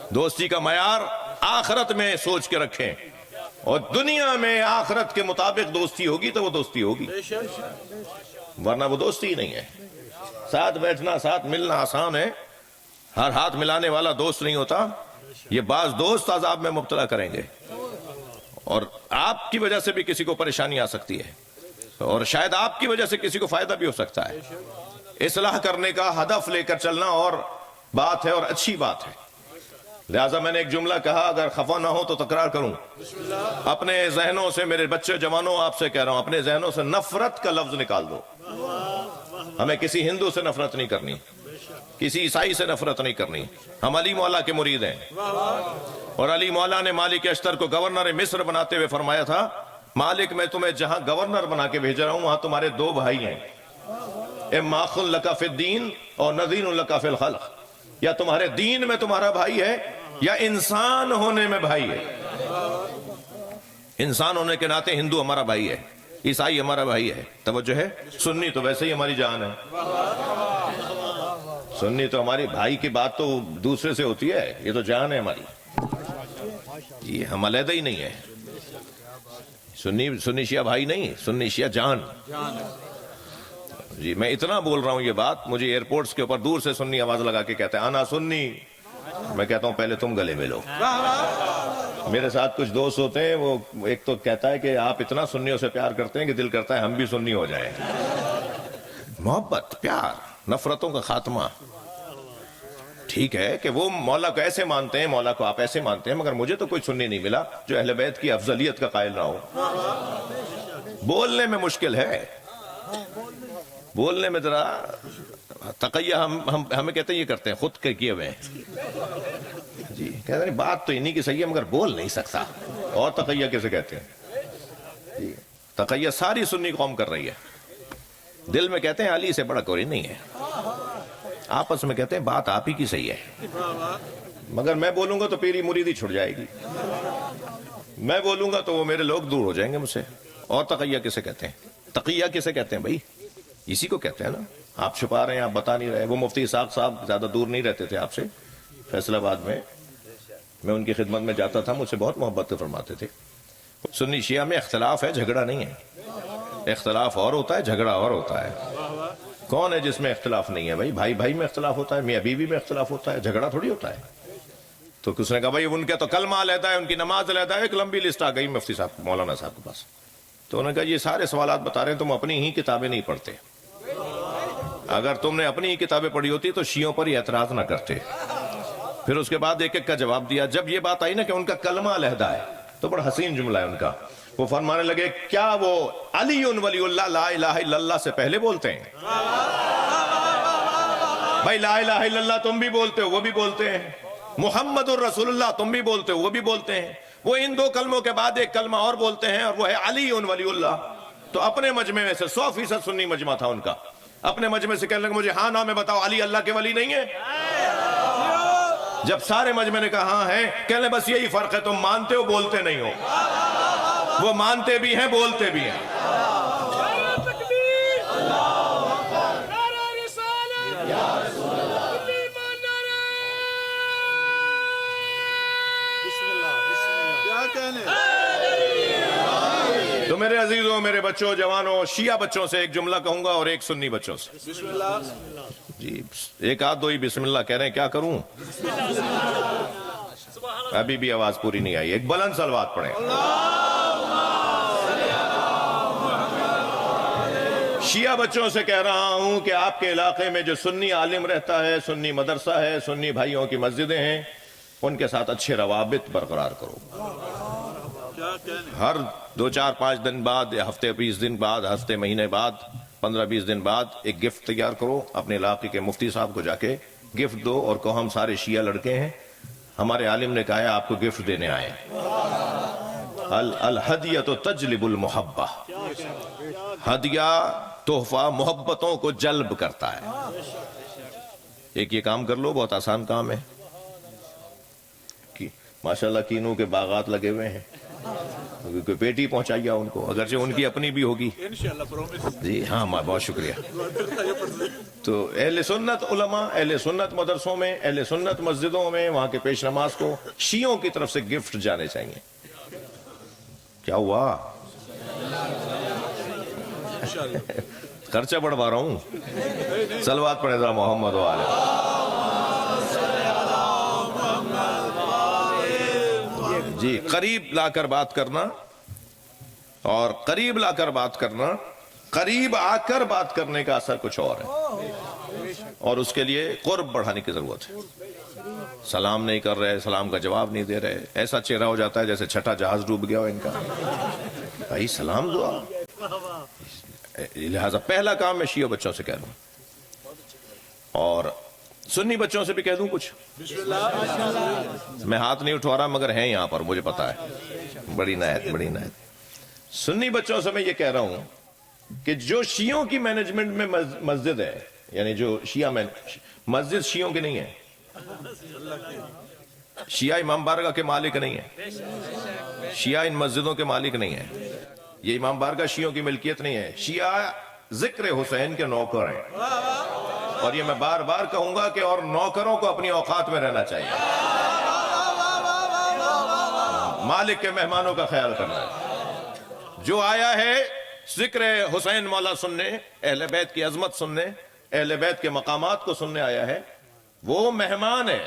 A: دوستی کا معیار آخرت میں سوچ کے رکھیں، اور دنیا میں آخرت کے مطابق دوستی ہوگی تو وہ دوستی ہوگی، ورنہ وہ دوستی ہی نہیں ہے۔ ساتھ بیٹھنا، ساتھ ملنا آسان ہے، ہر ہاتھ ملانے والا دوست نہیں ہوتا۔ یہ بعض دوست عذاب میں مبتلا کریں گے اور آپ کی وجہ سے بھی کسی کو پریشانی آ سکتی ہے، اور شاید آپ کی وجہ سے کسی کو فائدہ بھی ہو سکتا ہے۔ اصلاح کرنے کا ہدف لے کر چلنا اور بات ہے، اور اچھی بات ہے۔ لہٰذا میں نے ایک جملہ کہا، اگر خفا نہ ہو تو تکرار کروں، اپنے ذہنوں سے، میرے بچے جوانوں آپ سے کہہ رہا ہوں، اپنے ذہنوں سے نفرت کا لفظ نکال دو۔ ہمیں کسی ہندو سے نفرت نہیں کرنی، کسی عیسائی سے نفرت نہیں کرنی، ہم علی مولا کے مرید ہیں، اور علی مولا نے مالک اشتر کو گورنر مصر بناتے ہوئے فرمایا تھا، مالک میں تمہیں جہاں گورنر بنا کے بھیج رہا ہوں وہاں تمہارے دو بھائی ہیں، اما اخ لک فی الدین اور نذیر لک فی الخلق، یا تمہارے دین میں تمہارا بھائی ہے یا انسان ہونے میں بھائی ہے۔ انسان ہونے کے ناطے ہندو ہمارا بھائی ہے، عیسائی ہمارا بھائی ہے، توجہ ہے، سنی تو ویسے ہی ہماری جان ہے، سنی تو ہماری بھائی کی بات تو دوسرے سے ہوتی ہے، یہ تو جان ہے ہماری، یہ ہم علیحدہ ہی نہیں ہے۔ سنی شیعہ بھائی نہیں، سنی شیعہ جان۔ جی میں اتنا بول رہا ہوں یہ بات، مجھے ایئرپورٹس کے اوپر دور سے سنی آواز لگا کے کہتے ہیں آنا سنی، میں کہتا ہوں پہلے تم گلے ملو۔ میرے ساتھ کچھ دوست ہوتے ہیں، وہ ایک تو کہتا ہے کہ آپ اتنا سنیوں سے پیار کرتے ہیں کہ دل کرتا ہے ہم بھی سنی ہو جائیں۔ محبت، پیار، نفرتوں کا خاتمہ۔ ٹھیک ہے کہ وہ مولا کو ایسے مانتے ہیں، مولا کو آپ ایسے مانتے ہیں، مگر مجھے تو کوئی سنی نہیں ملا جو اہل بیت کی افضلیت کا قائل نہ ہو۔ بولنے میں مشکل ہے، بولنے میں ذرا تقیہ ہمیں کہتے ہیں یہ کرتے ہیں، خود کے کیے ہوئے جی، کہتے ہیں بات تو انہی کی صحیح ہے مگر بول نہیں سکتا، اور تقیہ کیسے کہتے ہیں جی۔ تقیہ ساری سنی قوم کر رہی ہے، دل میں کہتے ہیں علی سے بڑا کوئی نہیں ہے، آپس میں کہتے ہیں بات آپ ہی کی صحیح ہے، مگر میں بولوں گا تو پیری مریدی چھڑ جائے گی، میں بولوں گا تو وہ میرے لوگ دور ہو جائیں گے مجھ سے۔ اور تقیہ کسے کہتے ہیں؟ تقیہ کسے کہتے ہیں بھائی؟ اسی کو کہتے ہیں نا۔ آپ چھپا رہے ہیں، آپ بتا نہیں رہے۔ وہ مفتی اسحاق صاحب زیادہ دور نہیں رہتے تھے آپ سے، فیصل آباد میں ان کی خدمت میں جاتا تھا، مجھ سے بہت محبت فرماتے تھے۔ سنی شیعہ میں اختلاف ہے، جھگڑا نہیں ہے۔ اختلاف اور ہوتا ہے، جھگڑا اور ہوتا ہے۔ کون ہے جس میں اختلاف نہیں ہے بھائی؟ بھائی بھائی میں اختلاف ہوتا ہے، میاں بیوی میں اختلاف ہوتا ہے، جھگڑا تھوڑی ہوتا ہے۔ تو کس نے کہا بھائی ان کے تو کلمہ علیحدہ ہے، ان کی نماز علیحدہ ہے، ایک لمبی لسٹ آ گئی مفتی صاحب مولانا صاحب کے پاس۔ تو انہوں نے کہا یہ سارے سوالات بتا رہے ہیں، تم اپنی ہی کتابیں نہیں پڑھتے، اگر تم نے اپنی ہی کتابیں پڑھی ہوتی تو شیعوں پر یہ اعتراض نہ کرتے۔ پھر اس کے بعد ایک ایک کا جواب دیا۔ جب یہ بات آئی نا کہ ان کا کلمہ علیحدہ ہے، تو بڑا حسین جملہ ہے ان کا، وہ فرمانے لگے کیا وہ علی ولی اللہ لا الہ الا اللہ سے پہلے بولتے ہیں؟ بھائی لا الہ الا اللہ تم بھی بولتے ہو، وہ بھی بولتے ہیں، محمد الرسول اللہ تم بھی بولتے ہو، وہ بھی بولتے ہیں، وہ ان دو کلموں کے بعد ایک کلمہ اور بولتے ہیں، اور وہ ہے علی ولی اللہ۔ تو اپنے مجمع میں سے 100% سنی مجمع تھا ان کا، اپنے مجمع سے کہنے لگے مجھے ہاں نام میں بتاؤ علی اللہ کے ولی نہیں ہے؟ جب سارے مجمع نے کہا ہاں ہے، کہنے لگے بس یہی فرق ہے، تم مانتے ہو بولتے نہیں ہو، وہ مانتے بھی ہیں بولتے بھی ہیں۔ تو میرے عزیزوں، میرے بچوں، جوانوں، شیعہ بچوں سے ایک جملہ کہوں گا اور ایک سنی بچوں سے۔ جی ایک آدھ دو ہی بسم اللہ کہہ رہے ہیں، کیا کروں؟ ابھی بھی آواز پوری نہیں آئی، ایک بلند صلوات پڑھیں۔ شیعہ بچوں سے کہہ رہا ہوں کہ آپ کے علاقے میں جو سنی عالم رہتا ہے، سنی مدرسہ ہے، سنی بھائیوں کی مسجدیں ہیں، ان کے ساتھ اچھے روابط برقرار کرو۔ ہر 2-4-5 دن بعد یا ہفتے 20 دن بعد، ہفتے مہینے بعد، 15-20 دن بعد ایک گفٹ تیار کرو، اپنے علاقے کے مفتی صاحب کو جا کے گفٹ دو اور کہو ہم سارے شیعہ لڑکے ہیں، ہمارے عالم نے کہا ہے آپ کو گفٹ دینے آئے ہیں۔ الہدیۃ تجلب المحبہ، ہدیہ تحفہ محبتوں کو جلب کرتا ہے۔ ایک یہ کام کر لو، بہت آسان کام ہے۔ ماشاءاللہ کینوں کے باغات لگے ہوئے ہیں، کوئی پیٹی پہنچائیے ان کو، اگرچہ ان کی اپنی بھی ہوگی۔ جی ہاں بہت شکریہ۔ تو اہل سنت علماء، اہل سنت مدرسوں میں، اہل سنت مسجدوں میں، وہاں کے پیش نماز کو شیعوں کی طرف سے گفٹ جانے چاہیے۔ کیا ہوا؟ خرچہ بڑھوا رہا ہوں؟ صلوات پڑھیں ذرا محمد و آلہ۔ جی قریب لا کر بات کرنا، اور قریب لا کر بات کرنا، قریب آ کر بات کرنے کا اثر کچھ اور ہے، اور اس کے لیے قرب بڑھانے کی ضرورت ہے۔ سلام نہیں کر رہے، سلام کا جواب نہیں دے رہے، ایسا چہرہ ہو جاتا ہے جیسے چھٹا جہاز ڈوب گیا ہو ان کا۔ بھائی سلام دعا، لہذا پہلا کام میں شیعہ بچوں سے کہہ رہا ہوں، اور سنی بچوں سے بھی کہہ دوں کچھ۔ میں ہاتھ نہیں اٹھوا رہا مگر ہیں یہاں پر، مجھے پتا ہے، بڑی عنایت بڑی عنایت۔ سنی بچوں سے میں یہ کہہ رہا ہوں کہ جو شیعوں کی مینجمنٹ میں مسجد ہے، یعنی جو شیعہ مسجد شیعوں کی نہیں ہے، شیعہ امام بارگاہ کے مالک نہیں ہے، شیعہ ان مسجدوں کے مالک نہیں ہے، یہ امام بارگاہ شیعوں کی ملکیت نہیں ہے، شیعہ ذکر حسین کے نوکر ہیں، اور یہ میں بار بار کہوں گا کہ اور نوکروں کو اپنی اوقات میں رہنا چاہیے، مالک کے مہمانوں کا خیال کرنا ہے۔ جو آیا ہے ذکر حسین مولا سننے، اہل بیت کی عظمت سننے، اہل بیت کے مقامات کو سننے آیا ہے، وہ مہمان ہے۔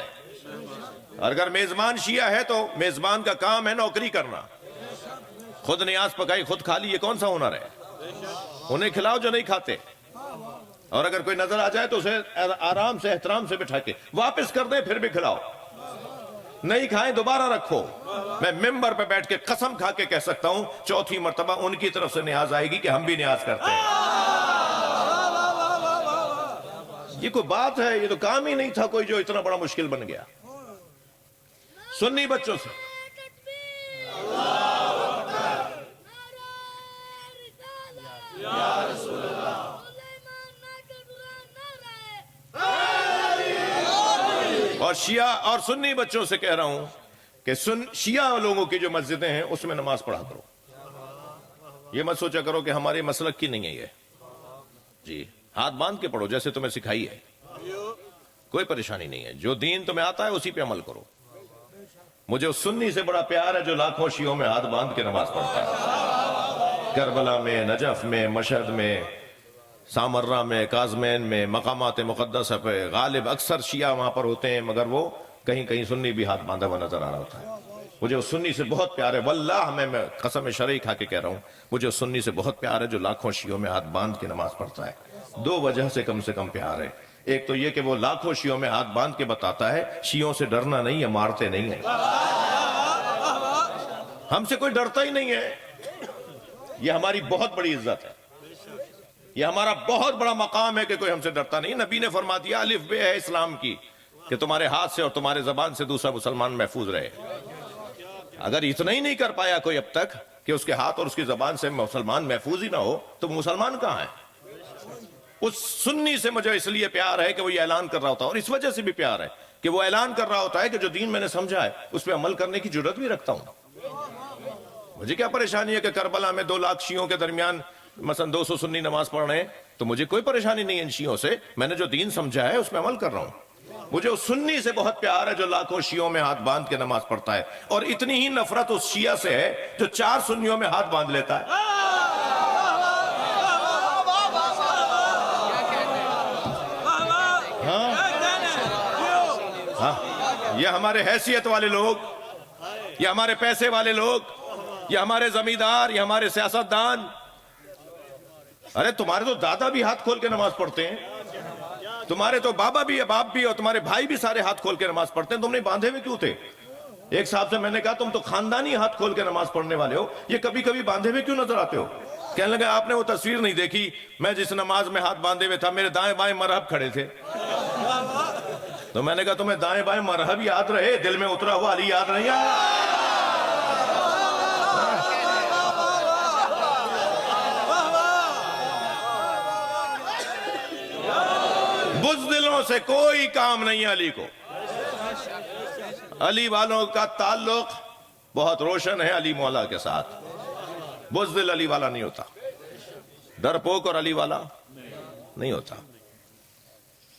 A: اگر میزبان شیعہ ہے تو میزبان کا کام ہے نوکری کرنا، خود نیاز پکائی خود کھا لی، یہ کون سا ہنر ہے؟ انہیں کھلاؤ جو نہیں کھاتے، اور اگر کوئی نظر آ جائے تو اسے آرام سے احترام سے بٹھا کے واپس کر دیں، پھر بھی کھلاؤ، نہیں کھائیں دوبارہ رکھو۔ میں ممبر پہ بیٹھ کے قسم کھا کے کہہ سکتا ہوں 4تھی مرتبہ ان کی طرف سے نیاز آئے گی کہ ہم بھی نیاز کرتے ہیں۔ یہ کوئی بات ہے؟ یہ تو کام ہی نہیں تھا کوئی جو اتنا بڑا مشکل بن گیا۔ سنی بچوں سے اور شیعہ اور سنی بچوں سے کہہ رہا ہوں کہ شیعہ لوگوں کی جو مسجدیں ہیں اس میں نماز پڑھا کرو. یہ مت سوچا کرو کہ ہمارے مسلک کی نہیں ہے یہ. جی ہاتھ باندھ کے پڑھو جیسے تمہیں سکھائی ہے, کوئی پریشانی نہیں ہے. جو دین تمہیں آتا ہے اسی پہ عمل کرو. مجھے اس سنی سے بڑا پیار ہے جو لاکھوں شیعوں میں ہاتھ باندھ کے نماز پڑھتا ہے. کربلا میں, نجف میں, مشہد میں, سامرہ میں, کاظمین میں, مقامات مقدسہ پہ غالب اکثر شیعہ وہاں پر ہوتے ہیں, مگر وہ کہیں کہیں سنی بھی ہاتھ باندھا ہوا نظر آ رہا ہوتا ہے. مجھے اس سنی سے بہت پیار ہے, واللہ میں قسم شرعی کھا کے کہہ رہا ہوں, مجھے اس سنی سے بہت پیار ہے جو لاکھوں شیعوں میں ہاتھ باندھ کے نماز پڑھتا ہے. 2 وجہ سے کم پیار ہے. ایک تو یہ کہ وہ لاکھوں شیعوں میں ہاتھ باندھ کے بتاتا ہے شیعوں سے ڈرنا نہیں ہے, مارتے نہیں ہیں. ہم سے کوئی ڈرتا ہی نہیں ہے. یہ ہماری بہت بڑی عزت ہے, یہ ہمارا بہت بڑا مقام ہے کہ کوئی ہم سے ڈرتا نہیں. نبی نے فرما دیا الف بے ہے اسلام کی کہ تمہارے ہاتھ سے اور تمہارے زبان سے دوسرا مسلمان محفوظ رہے. اگر اتنا ہی نہیں کر پایا کوئی اب تک کہ اس کے ہاتھ اور اس کی زبان سے مسلمان محفوظ ہی نہ ہو, تو مسلمان کہاں ہے؟ اس سنی سے مجھے اس لیے پیار ہے کہ وہ یہ اعلان کر رہا ہوتا ہے, اور اس وجہ سے بھی پیار ہے کہ وہ اعلان کر رہا ہوتا ہے کہ جو دین میں نے سمجھا ہے اس پہ عمل کرنے کی جرات بھی رکھتا ہوں. مجھے کیا پریشانی ہے کہ کربلا میں 2 لاکھ شیعوں کے درمیان مثلا 200 سنی نماز پڑھ رہے ہیں, تو مجھے کوئی پریشانی نہیں ہے ان شیعوں سے. میں نے جو دین سمجھا ہے اس میں عمل کر رہا ہوں. مجھے اس سنی سے بہت پیار ہے جو لاکھوں شیعوں میں ہاتھ باندھ کے نماز پڑھتا ہے, اور اتنی ہی نفرت اس شیعہ سے ہے جو 4 سنیوں میں ہاتھ باندھ لیتا ہے. یہ ہمارے حیثیت والے لوگ, یہ ہمارے پیسے والے لوگ, یہ ہمارے زمیندار, یہ ہمارے سیاستدان. ارے تمہارے تو دادا بھی ہاتھ کھول کے نماز پڑھتے ہیں, تمہارے تو بابا بھی, باپ بھی, اور تمہارے بھائی بھی سارے ہاتھ کھول کے نماز پڑھتے ہیں. تم نے باندھے ہوئے کیوں تھے؟ ایک صاحب سے میں نے کہا تم تو خاندانی ہاتھ کھول کے نماز پڑھنے والے ہو, یہ کبھی کبھی باندھے ہوئے کیوں نظر آتے ہو؟ کہنے لگا آپ نے وہ تصویر نہیں دیکھی, میں جس نماز میں ہاتھ باندھے ہوئے تھا میرے دائیں بائیں مرہب کھڑے تھے. تو میں نے کہا تمہیں دائیں بائیں مرہب یاد رہے, دل میں اترا ہوا علی یاد نہیں آیا؟ بزدلوں سے کوئی کام نہیں ہے علی کو. علی والوں کا تعلق بہت روشن ہے علی مولا کے ساتھ. بزدل علی والا نہیں ہوتا, ڈرپوک اور علی والا نہیں ہوتا.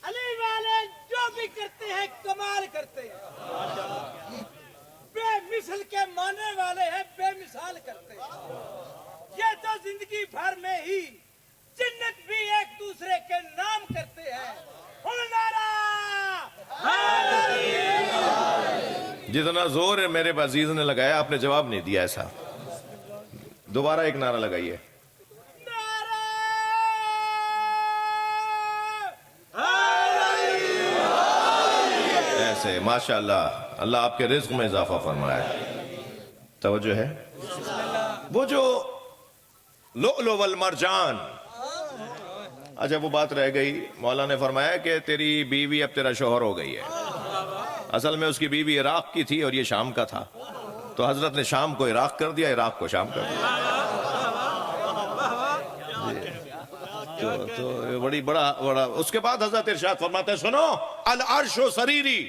B: علی والے جو بھی کرتے ہیں کمال کرتے ہیں, بے مثل کے ماننے والے ہیں, بے مثال کرتے ہیں. یہ تو زندگی بھر میں ہی جنت بھی ایک دوسرے کے نام کرتے ہیں.
A: جتنا زور ہے میرے عزیز نے لگایا, آپ نے جواب نہیں دیا. ایسا دوبارہ ایک نعرہ لگائیے. ایسے ماشاءاللہ, اللہ آپ کے رزق میں اضافہ فرمائے. توجہ ہے. وہ جو لؤلؤ والمرجان, اچھا وہ بات رہ گئی. مولا نے فرمایا کہ تیری بیوی اب تیرا شوہر ہو گئی ہے. اصل میں اس کی بیوی عراق کی تھی اور یہ شام کا تھا, تو حضرت نے شام کو عراق کر دیا, عراق کو شام کر دیا. تو بڑا اس کے بعد حضرت ارشاد فرماتے ہیں سنو, العرش و سریری,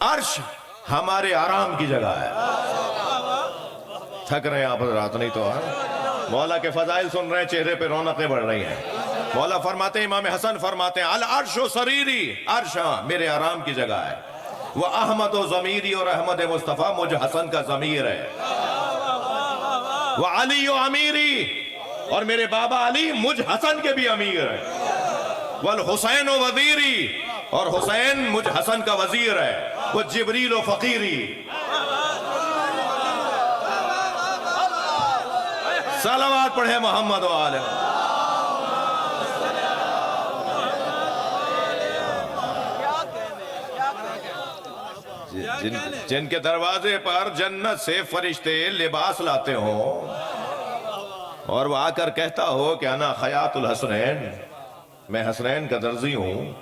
A: عرش ہمارے آرام کی جگہ ہے. تھک رہے ہیں آپ حضرات؟ نہیں تو مولا کے فضائل سن رہے ہیں, چہرے پہ رونقیں بڑھ رہی ہیں. مولا فرماتے ہیں, امام حسن فرماتے ہیں العرش و سریری, عرش میرے آرام کی جگہ ہے. وہ احمد و ضمیری, اور احمد مصطفیٰ مجھ حسن کا ضمیر ہے. وہ علی و امیری, اور میرے بابا علی مجھ حسن کے بھی امیر ہے. والحسین و وزیری, اور حسین مجھ حسن کا وزیر ہے. وہ جبریل و فقیری. صلوات پڑھے محمد و آلہ. جن کے دروازے پر جنت سے فرشتے لباس لاتے ہوں اور وہ آ کر کہتا ہو کہ انا خیاط الحسنین, میں حسنین کا درزی ہوں,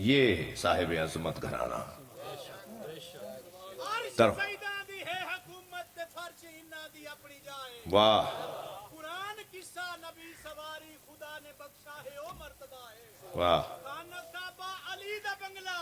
A: یہ صاحب عظمت گھرانہ. واہ
B: قرآن قصہ نبی سواری خدا نے بخشا ہے او مرتبہ ہے.
A: واہ
B: خانہ کعبہ علی دا بنگلہ,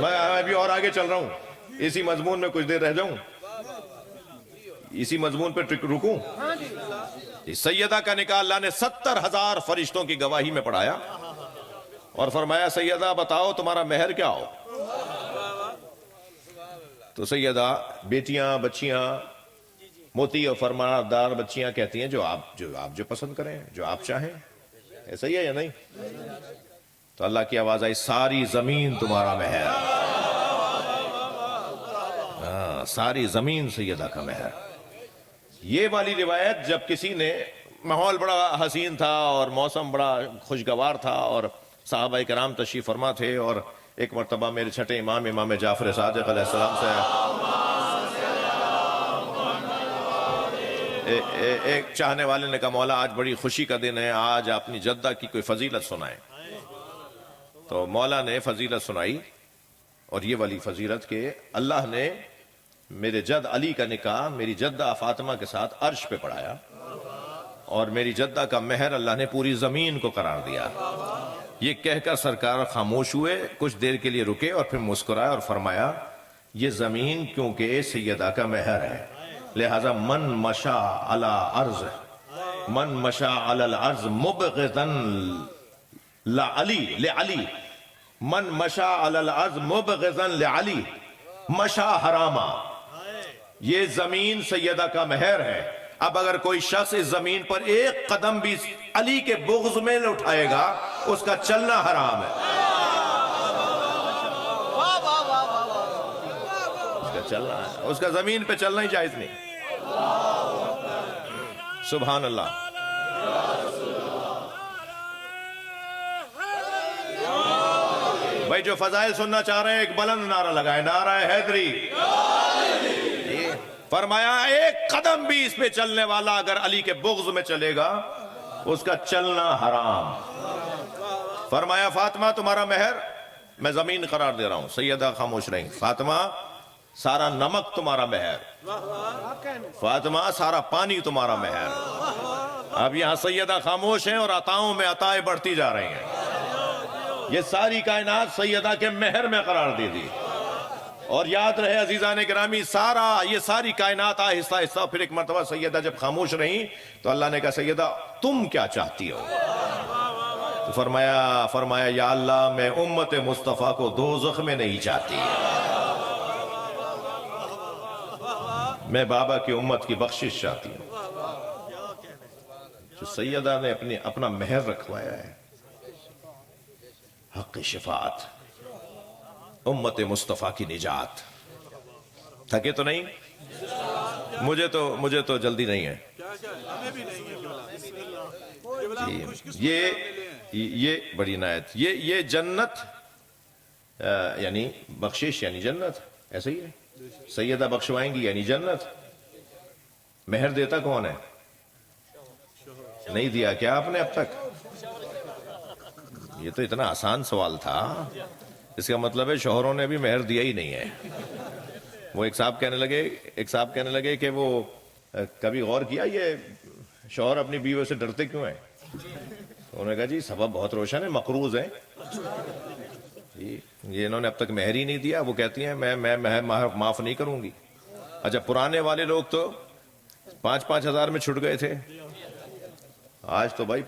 A: میں بھی اور آگے چل رہا ہوں, اسی مضمون میں کچھ دیر رہ جاؤں, اسی مضمون پہ رکوں. سیدہ کا نکاح اللہ نے 70,000 فرشتوں کی گواہی میں پڑھایا اور فرمایا سیدہ بتاؤ تمہارا مہر کیا ہو. تو سیدہ بیٹیاں بچیاں موتی اور فرماندار بچیاں کہتی ہیں جو آپ پسند کریں, جو آپ چاہیں. ایسا ہی ہے یا نہیں؟ تو اللہ کی آواز آئی ساری زمین تمہارا مہر. ہاں, ساری زمین سیدہ کا مہر. یہ والی روایت جب کسی نے, ماحول بڑا حسین تھا اور موسم بڑا خوشگوار تھا اور صحابہ کرام تشریف فرما تھے, اور ایک مرتبہ میرے چھٹے امام جعفر صادق علیہ السلام سے ایک چاہنے والے نے کہا مولا آج بڑی خوشی کا دن ہے, آج اپنی جدہ کی کوئی فضیلت سنائیں. تو مولا نے فضیلت سنائی, اور یہ والی فضیلت کہ اللہ نے میرے جد علی کا نکاح میری جدہ فاطمہ کے ساتھ عرش پہ پڑھایا, اور میری جدہ کا مہر اللہ نے پوری زمین کو قرار دیا. یہ کہہ کر سرکار خاموش ہوئے, کچھ دیر کے لیے رکے اور پھر مسکرائے اور فرمایا یہ زمین کیونکہ سیدہ کا مہر ہے, لہذا من مشا علی ارض مبغضا لعلی من مشا علی الارض مبغضا لعلی مشا حراما. یہ زمین سیدہ کا مہر ہے. اب اگر کوئی شخص اس زمین پر ایک قدم بھی علی کے بغض میں اٹھائے گا اس کا چلنا حرام ہے. اس کا چلنا ہے, اس کا زمین پہ چلنا ہی جائز نہیں. سبحان اللہ. بھائی جو فضائل سننا چاہ رہے ہیں ایک بلند نعرہ لگائے, نعرہ حیدری. فرمایا ایک قدم بھی اس پہ چلنے والا اگر علی کے بغض میں چلے گا اس کا چلنا حرام. فرمایا فاطمہ تمہارا مہر میں زمین قرار دے رہا ہوں. سیدہ خاموش رہیں. فاطمہ سارا نمک تمہارا مہر, فاطمہ سارا پانی تمہارا مہر. اب یہاں سیدہ خاموش ہیں اور عطاؤں میں عطائیں بڑھتی جا رہی ہیں. یہ ساری کائنات سیدہ کے مہر میں قرار دے دی. اور یاد رہے عزیزان گرامی, یہ ساری کائنات آہستہ آہستہ. پھر ایک مرتبہ سیدہ جب خاموش رہیں تو اللہ نے کہا سیدہ تم کیا چاہتی ہو؟ تو فرمایا یا اللہ میں امت مصطفیٰ کو دوزخ میں نہیں چاہتی, میں بابا کی امت کی بخشش چاہتی ہوں. جو سیدہ نے اپنا مہر رکھوایا ہے, حق شفاعت, امت مصطفیٰ کی نجات. تھکے تو نہیں؟ مجھے تو جلدی نہیں ہے. یہ بڑی عنایت. یہ جنت یعنی بخشش یعنی جنت, ایسا ہی ہے. سیدہ بخشوائیں گی یعنی جنت. مہر دیتا کون ہے؟ نہیں دیا کیا آپ نے اب تک؟ یہ تو اتنا آسان سوال تھا. اس کا مطلب ہے شوہروں نے بھی مہر دیا ہی نہیں ہے. وہ ایک صاحب کہنے لگے کہ وہ کبھی غور کیا یہ شوہر اپنی بیوی سے ڈرتے کیوں ہیں؟ انہوں نے کہا جی سبب بہت روشن ہے, مقروض ہیں. یہ انہوں نے اب تک مہر ہی نہیں دیا. وہ کہتی ہیں میں مہر معاف نہیں کروں گی. اچھا پرانے والے لوگ تو 5,000 ہزار میں چھٹ گئے تھے. آج تو بھائی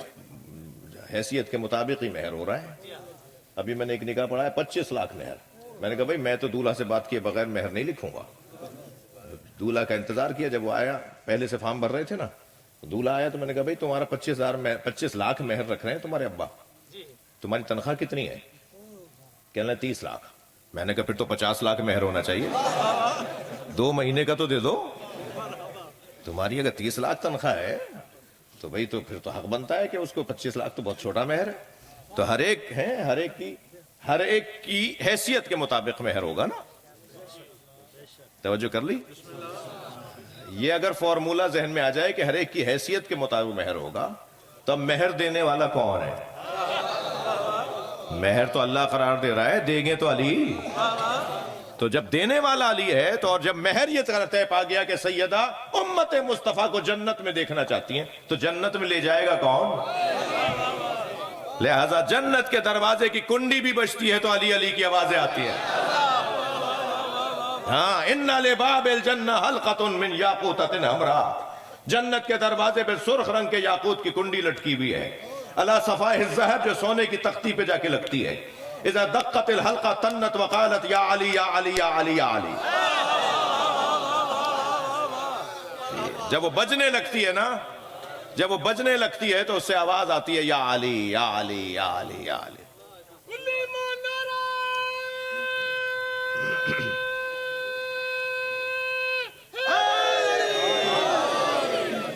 A: حیثیت کے مطابق ہی مہر ہو رہا ہے. ابھی میں نے ایک نکاح پڑھا ہے 25 لاکھ مہر. میں نے کہا بھائی میں تو دولہا سے بات کیے بغیر مہر نہیں لکھوں گا. دولہا کا انتظار کیا. جب وہ آیا, پہلے سے فارم بھر رہے تھے نا, دولہا آیا تو میں نے کہا بھائی تمہارا 25 لاکھ مہر رکھ رہے ہیں تمہارے ابا, تمہاری تنخواہ کتنی ہے؟ کہنے لگا 30 لاکھ. میں نے کہا پھر تو 50 لاکھ مہر ہونا چاہیے, 2 مہینے کا تو دے دو. تمہاری اگر 30 لاکھ تنخواہ ہے تو بھائی تو پھر تو حق بنتا ہے کہ اس کو 25 لاکھ تو بہت چھوٹا مہر ہے. تو ہر ایک کی حیثیت کے مطابق مہر ہوگا نا. توجہ کر لی؟ یہ اگر فارمولا ذہن میں آ جائے کہ ہر ایک کی حیثیت کے مطابق مہر ہوگا, تب مہر دینے والا کون ہے؟ مہر تو اللہ قرار دے رہا ہے, دیں گے تو علی. تو جب دینے والا علی ہے تو, اور جب مہر یہ طے پا گیا کہ سیدہ امت مصطفیٰ کو جنت میں دیکھنا چاہتی ہیں, تو جنت میں لے جائے گا کون؟ لہذا جنت کے دروازے کی کنڈی بھی بجتی ہے تو علی علی کی آوازیں آتی ہیں. ہاں ان لباب الجنہ حلقۃ من یاقوتۃ حمراء، جنت کے دروازے پہ سرخ رنگ کے یاقوت کی کنڈی لٹکی ہوئی ہے، علی صفائح الذہب، جو سونے کی تختی پہ جا کے لگتی ہے. اذا دقت الحلقہ تنت وقالت یا علی یا علی یا علی یا علی. جب وہ بجنے لگتی ہے نا، جب وہ بجنے لگتی ہے تو اس سے آواز آتی ہے یا علی یا علی یا علی یا علی.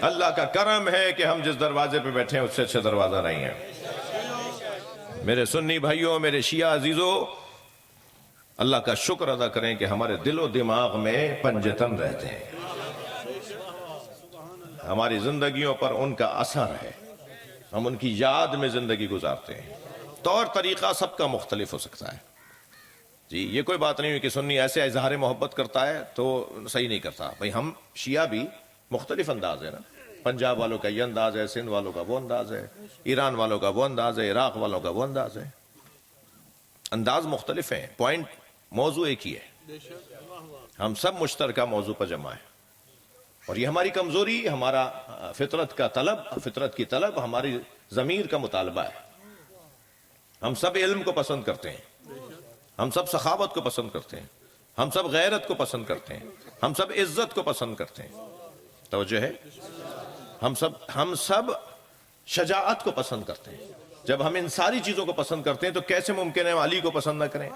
A: اللہ کا کرم ہے کہ ہم جس دروازے پہ بیٹھے ہیں اس سے اچھا دروازہ نہیں ہے. میرے سنی بھائیوں، میرے شیعہ عزیزوں، اللہ کا شکر ادا کریں کہ ہمارے دل و دماغ میں پنجتن رہتے ہیں، ہماری زندگیوں پر ان کا اثر ہے، ہم ان کی یاد میں زندگی گزارتے ہیں. طور طریقہ سب کا مختلف ہو سکتا ہے جی. یہ کوئی بات نہیں ہے کہ سنی ایسے اظہار محبت کرتا ہے تو صحیح نہیں کرتا. بھئی ہم شیعہ بھی مختلف انداز ہے نا، پنجاب والوں کا یہ انداز ہے، سندھ والوں کا وہ انداز ہے، ایران والوں کا وہ انداز ہے، عراق والوں کا وہ انداز ہے. انداز مختلف ہیں، پوائنٹ موضوع ایک ہی ہے، ہم سب مشترکہ موضوع پر جمع ہیں. اور یہ ہماری کمزوری، ہمارا فطرت کا طلب، فطرت کی طلب ہماری ضمیر کا مطالبہ ہے. ہم سب علم کو پسند کرتے ہیں، ہم سب سخاوت کو پسند کرتے ہیں، ہم سب غیرت کو پسند کرتے ہیں، ہم سب عزت کو پسند کرتے ہیں. توجہ ہے، ہم سب شجاعت کو پسند کرتے ہیں. جب ہم ان ساری چیزوں کو پسند کرتے ہیں تو کیسے ممکن ہے علی کو پسند نہ کریں؟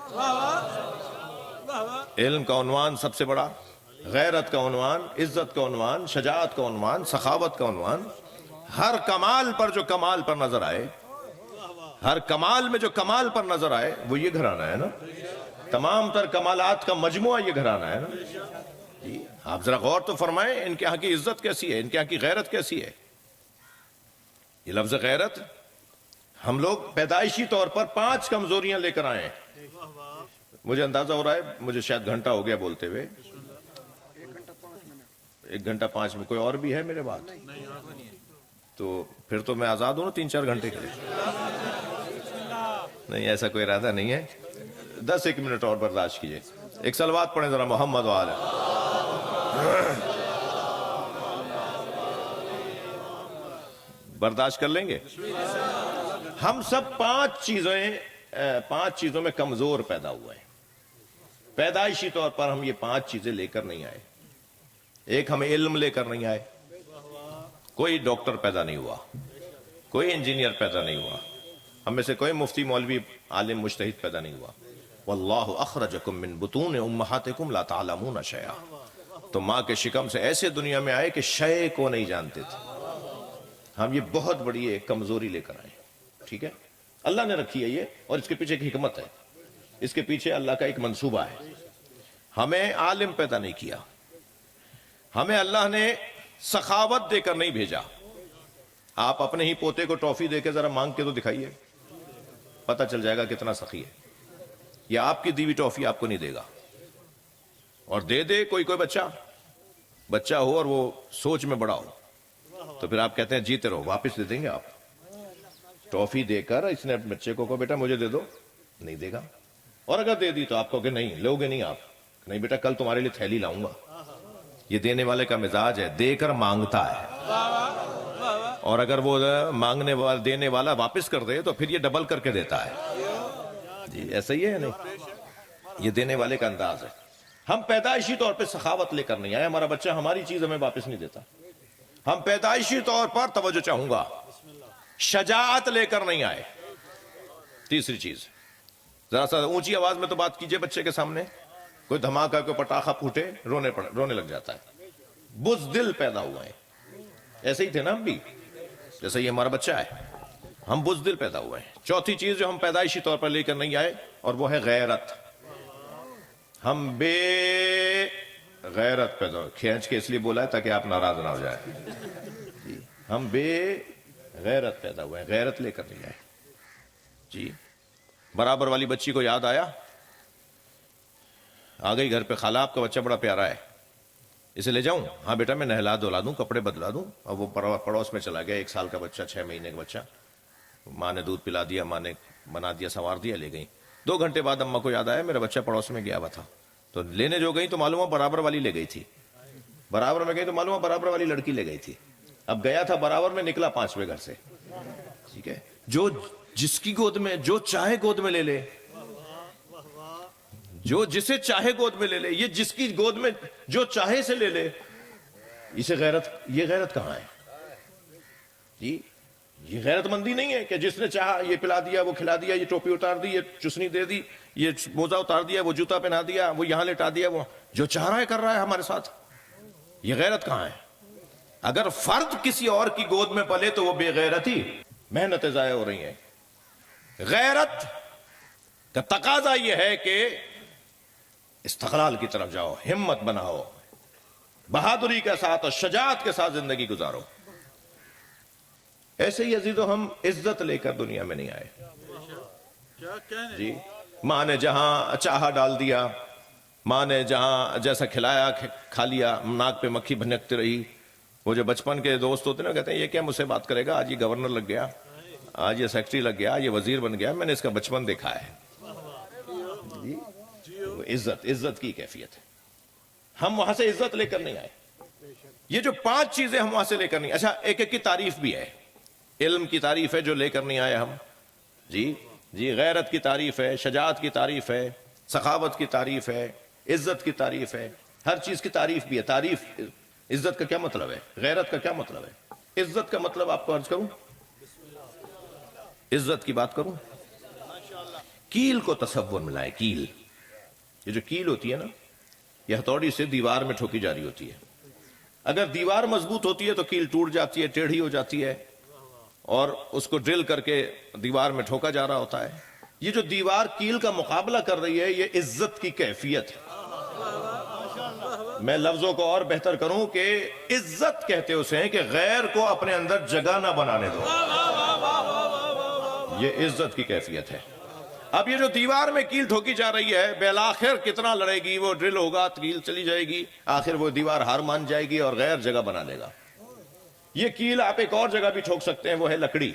A: علم کا عنوان سب سے بڑا، غیرت کا عنوان، عزت کا عنوان، شجاعت کا عنوان، سخاوت کا عنوان. ہر کمال پر جو کمال پر نظر آئے، ہر کمال میں جو کمال پر نظر آئے وہ یہ گھرانہ ہے نا. تمام تر کمالات کا مجموعہ یہ گھرانہ ہے نا جی. آپ ذرا غور تو فرمائیں، ان کے ہاں کی عزت کیسی ہے، ان کے ہاں کی غیرت کیسی ہے. یہ لفظ غیرت ہم لوگ پیدائشی طور پر 5 کمزوریاں لے کر آئے ہیں. مجھے اندازہ ہو رہا ہے، مجھے شاید گھنٹہ ہو گیا بولتے ہوئے. 1 گھنٹہ 5 میں کوئی اور بھی ہے میرے بات؟ تو پھر تو میں آزاد ہوں نا 3-4 گھنٹے کے لیے. نہیں، ایسا کوئی ارادہ نہیں ہے. 10-1 منٹ اور برداشت کیجئے. ایک صلوات پڑھیں ذرا محمد و آلہ. برداشت کر لیں گے؟ ہم سب 5 چیزوں میں کمزور پیدا ہوئے ہیں. پیدائشی طور پر ہم یہ 5 چیزیں لے کر نہیں آئے. ایک، ہم علم لے کر نہیں آئے. کوئی ڈاکٹر پیدا نہیں ہوا، کوئی انجینئر پیدا نہیں ہوا، ہم میں سے کوئی مفتی، مولوی، عالم، مجتہد پیدا نہیں ہوا. واللہ اخرجکم من بطون امہاتکم لا تعلمون شیئا. تو ماں کے شکم سے ایسے دنیا میں آئے کہ شے کو نہیں جانتے تھے. ہم یہ بہت بڑی ایک کمزوری لے کر آئے. ٹھیک ہے، اللہ نے رکھی ہے یہ، اور اس کے پیچھے ایک حکمت ہے، اس کے پیچھے اللہ کا ایک منصوبہ ہے. ہمیں عالم پیدا نہیں کیا، ہمیں اللہ نے سخاوت دے کر نہیں بھیجا. آپ اپنے ہی پوتے کو ٹافی دے کے ذرا مانگ کے تو دکھائیے، پتہ چل جائے گا کتنا سخی ہے. یا آپ کی دیوی ٹافی آپ کو نہیں دے گا. اور دے کوئی بچہ ہو اور وہ سوچ میں بڑا ہو تو پھر آپ کہتے ہیں جیتے رہو، واپس دے دیں گے. آپ ٹافی دے کر اس نے اپنے بچے کو بیٹا مجھے دے دو، نہیں دے گا. اور اگر دے دی تو آپ کہو کہ نہیں لو گے نہیں، آپ نہیں بیٹا کل تمہارے لیے تھیلی لاؤں گا. یہ دینے والے کا مزاج ہے، دے کر مانگتا ہے. اور اگر وہ دینے والا واپس کر دے تو پھر یہ ڈبل کر کے دیتا ہے. جی ایسا ہی ہے نہیں؟ یہ دینے والے کا انداز ہے. ہم پیدائشی طور پہ سخاوت لے کر نہیں آئے. ہمارا بچہ ہماری چیز ہمیں واپس نہیں دیتا. ہم پیدائشی طور پر توجہ چاہوں گا شجاعت لے کر نہیں آئے. تیسری چیز، ذرا سا اونچی آواز میں تو بات کیجئے بچے کے سامنے. کوئی دھماکہ کوئی پٹاخہ پھوٹے رونے لگ جاتا ہے. بزدل پیدا ہوا ہے. ایسے ہی تھے نا ہم بھی، جیسا یہ ہمارا بچہ ہے، ہم بزدل پیدا ہوئے ہیں. چوتھی چیز جو ہم پیدائشی طور پر لے کر نہیں آئے، اور وہ ہے غیرت. ہم بے غیرت پیدا ہوئے. کھینچ کے اس لیے بولا ہے تاکہ آپ ناراض نہ ہو جائے. ہم بے غیرت پیدا ہوئے ہیں، غیرت لے کر نہیں آئے. جی برابر والی بچی کو یاد آیا، آ گئی گھر پہ، خالہ آپ کا بچہ بڑا پیارا ہے، اسے لے جاؤں؟ ہاں بیٹا میں نہلا دھلا دوں، کپڑے بدلا دوں. اور وہ پڑوس میں چلا گیا، 1 سال کا بچہ، 6 مہینے کا بچہ. ماں نے دودھ پلا دیا، ماں نے بنا دیا، سنوار دیا، لے گئی۔ 2 گھنٹے بعد اماں کو یاد آیا میرا بچہ پڑوس میں گیا ہوا تھا، تو لینے جو گئی تو معلوم ہوا برابر والی لے گئی تھی، برابر میں گئی تو معلوم ہوا برابر والی لڑکی لے گئی تھی۔ اب گیا تھا برابر میں، نکلا 5ویں گھر سے، ٹھیک ہے۔ جو جس کی گود میں جو چاہے گود میں لے لے، جو جسے چاہے گود میں لے لے، یہ جس کی گود میں جو چاہے سے لے لے، اسے غیرت، یہ غیرت کہاں ہے جی؟ یہ غیرت مندی نہیں ہے کہ جس نے چاہا یہ پلا دیا، وہ کھلا دیا، یہ ٹوپی اتار دی، یہ چسنی دے دی، یہ موزہ اتار دیا، وہ جوتا پہنا دیا، وہ یہاں لٹا دیا، وہ جو چاہ رہا ہے کر رہا ہے ہمارے ساتھ۔ یہ غیرت کہاں ہے؟ اگر فرد کسی اور کی گود میں پلے تو وہ بے غیرتی، محنتیں ضائع ہو رہی ہیں۔ غیرت کا تقاضا یہ ہے کہ استقلال کی طرف جاؤ، ہمت بناؤ، بہادری کے ساتھ اور شجاعت کے ساتھ زندگی گزارو۔ ایسے ہی عزیزو ہم عزت لے کر دنیا میں نہیں آئے جی۔ ماں نے جہاں چاہا ڈال دیا، ماں نے جہاں جیسا کھلایا کھا لیا، ناک پہ مکھی بھنکتی رہی۔ وہ جو بچپن کے دوست ہوتے ہیں نا، کہتے ہیں یہ کیا مجھ سے بات کرے گا، آج یہ گورنر لگ گیا، آج یہ سیکٹری لگ گیا، یہ وزیر بن گیا، میں نے اس کا بچپن دیکھا ہے جی۔ عزت کی کیفیت ہے، ہم وہاں سے عزت لے کر نہیں آئے۔ یہ جو 5 چیزیں ہم وہاں سے لے کر نہیں، اچھا ایک ایک کی تعریف بھی ہے۔ علم کی تعریف ہے جو لے کر نہیں آئے ہم جی، غیرت کی تعریف ہے، شجاعت کی تعریف ہے، سخاوت کی تعریف ہے، عزت کی تعریف ہے، ہر چیز کی تعریف بھی ہے۔ تعریف، عزت کا کیا مطلب ہے، غیرت کا کیا مطلب ہے؟ عزت کا مطلب آپ کو عرض کروں، عزت کی بات کروں، کیل کو تصور میں لائے۔ کیل، یہ جو کیل ہوتی ہے نا، یہ ہتھوڑی سے دیوار میں ٹھوکی جا رہی ہوتی ہے۔ اگر دیوار مضبوط ہوتی ہے تو کیل ٹوٹ جاتی ہے، ٹیڑھی ہو جاتی ہے، اور اس کو ڈرل کر کے دیوار میں ٹھوکا جا رہا ہوتا ہے۔ یہ جو دیوار کیل کا مقابلہ کر رہی ہے، یہ عزت کی کیفیت ہے۔ میں لفظوں کو اور بہتر کروں کہ عزت کہتے اسے ہیں کہ غیر کو اپنے اندر جگہ نہ بنانے دو، یہ عزت کی کیفیت ہے۔ اب یہ جو دیوار میں کیل ٹھوکی جا رہی ہے، بالآخر کتنا لڑے گی، وہ ڈرل ہوگا، کیل چلی جائے گی، آخر وہ دیوار ہار مان جائے گی اور غیر جگہ بنا لے گا۔ یہ کیل آپ ایک اور جگہ بھی ٹھوک سکتے ہیں، وہ ہے لکڑی۔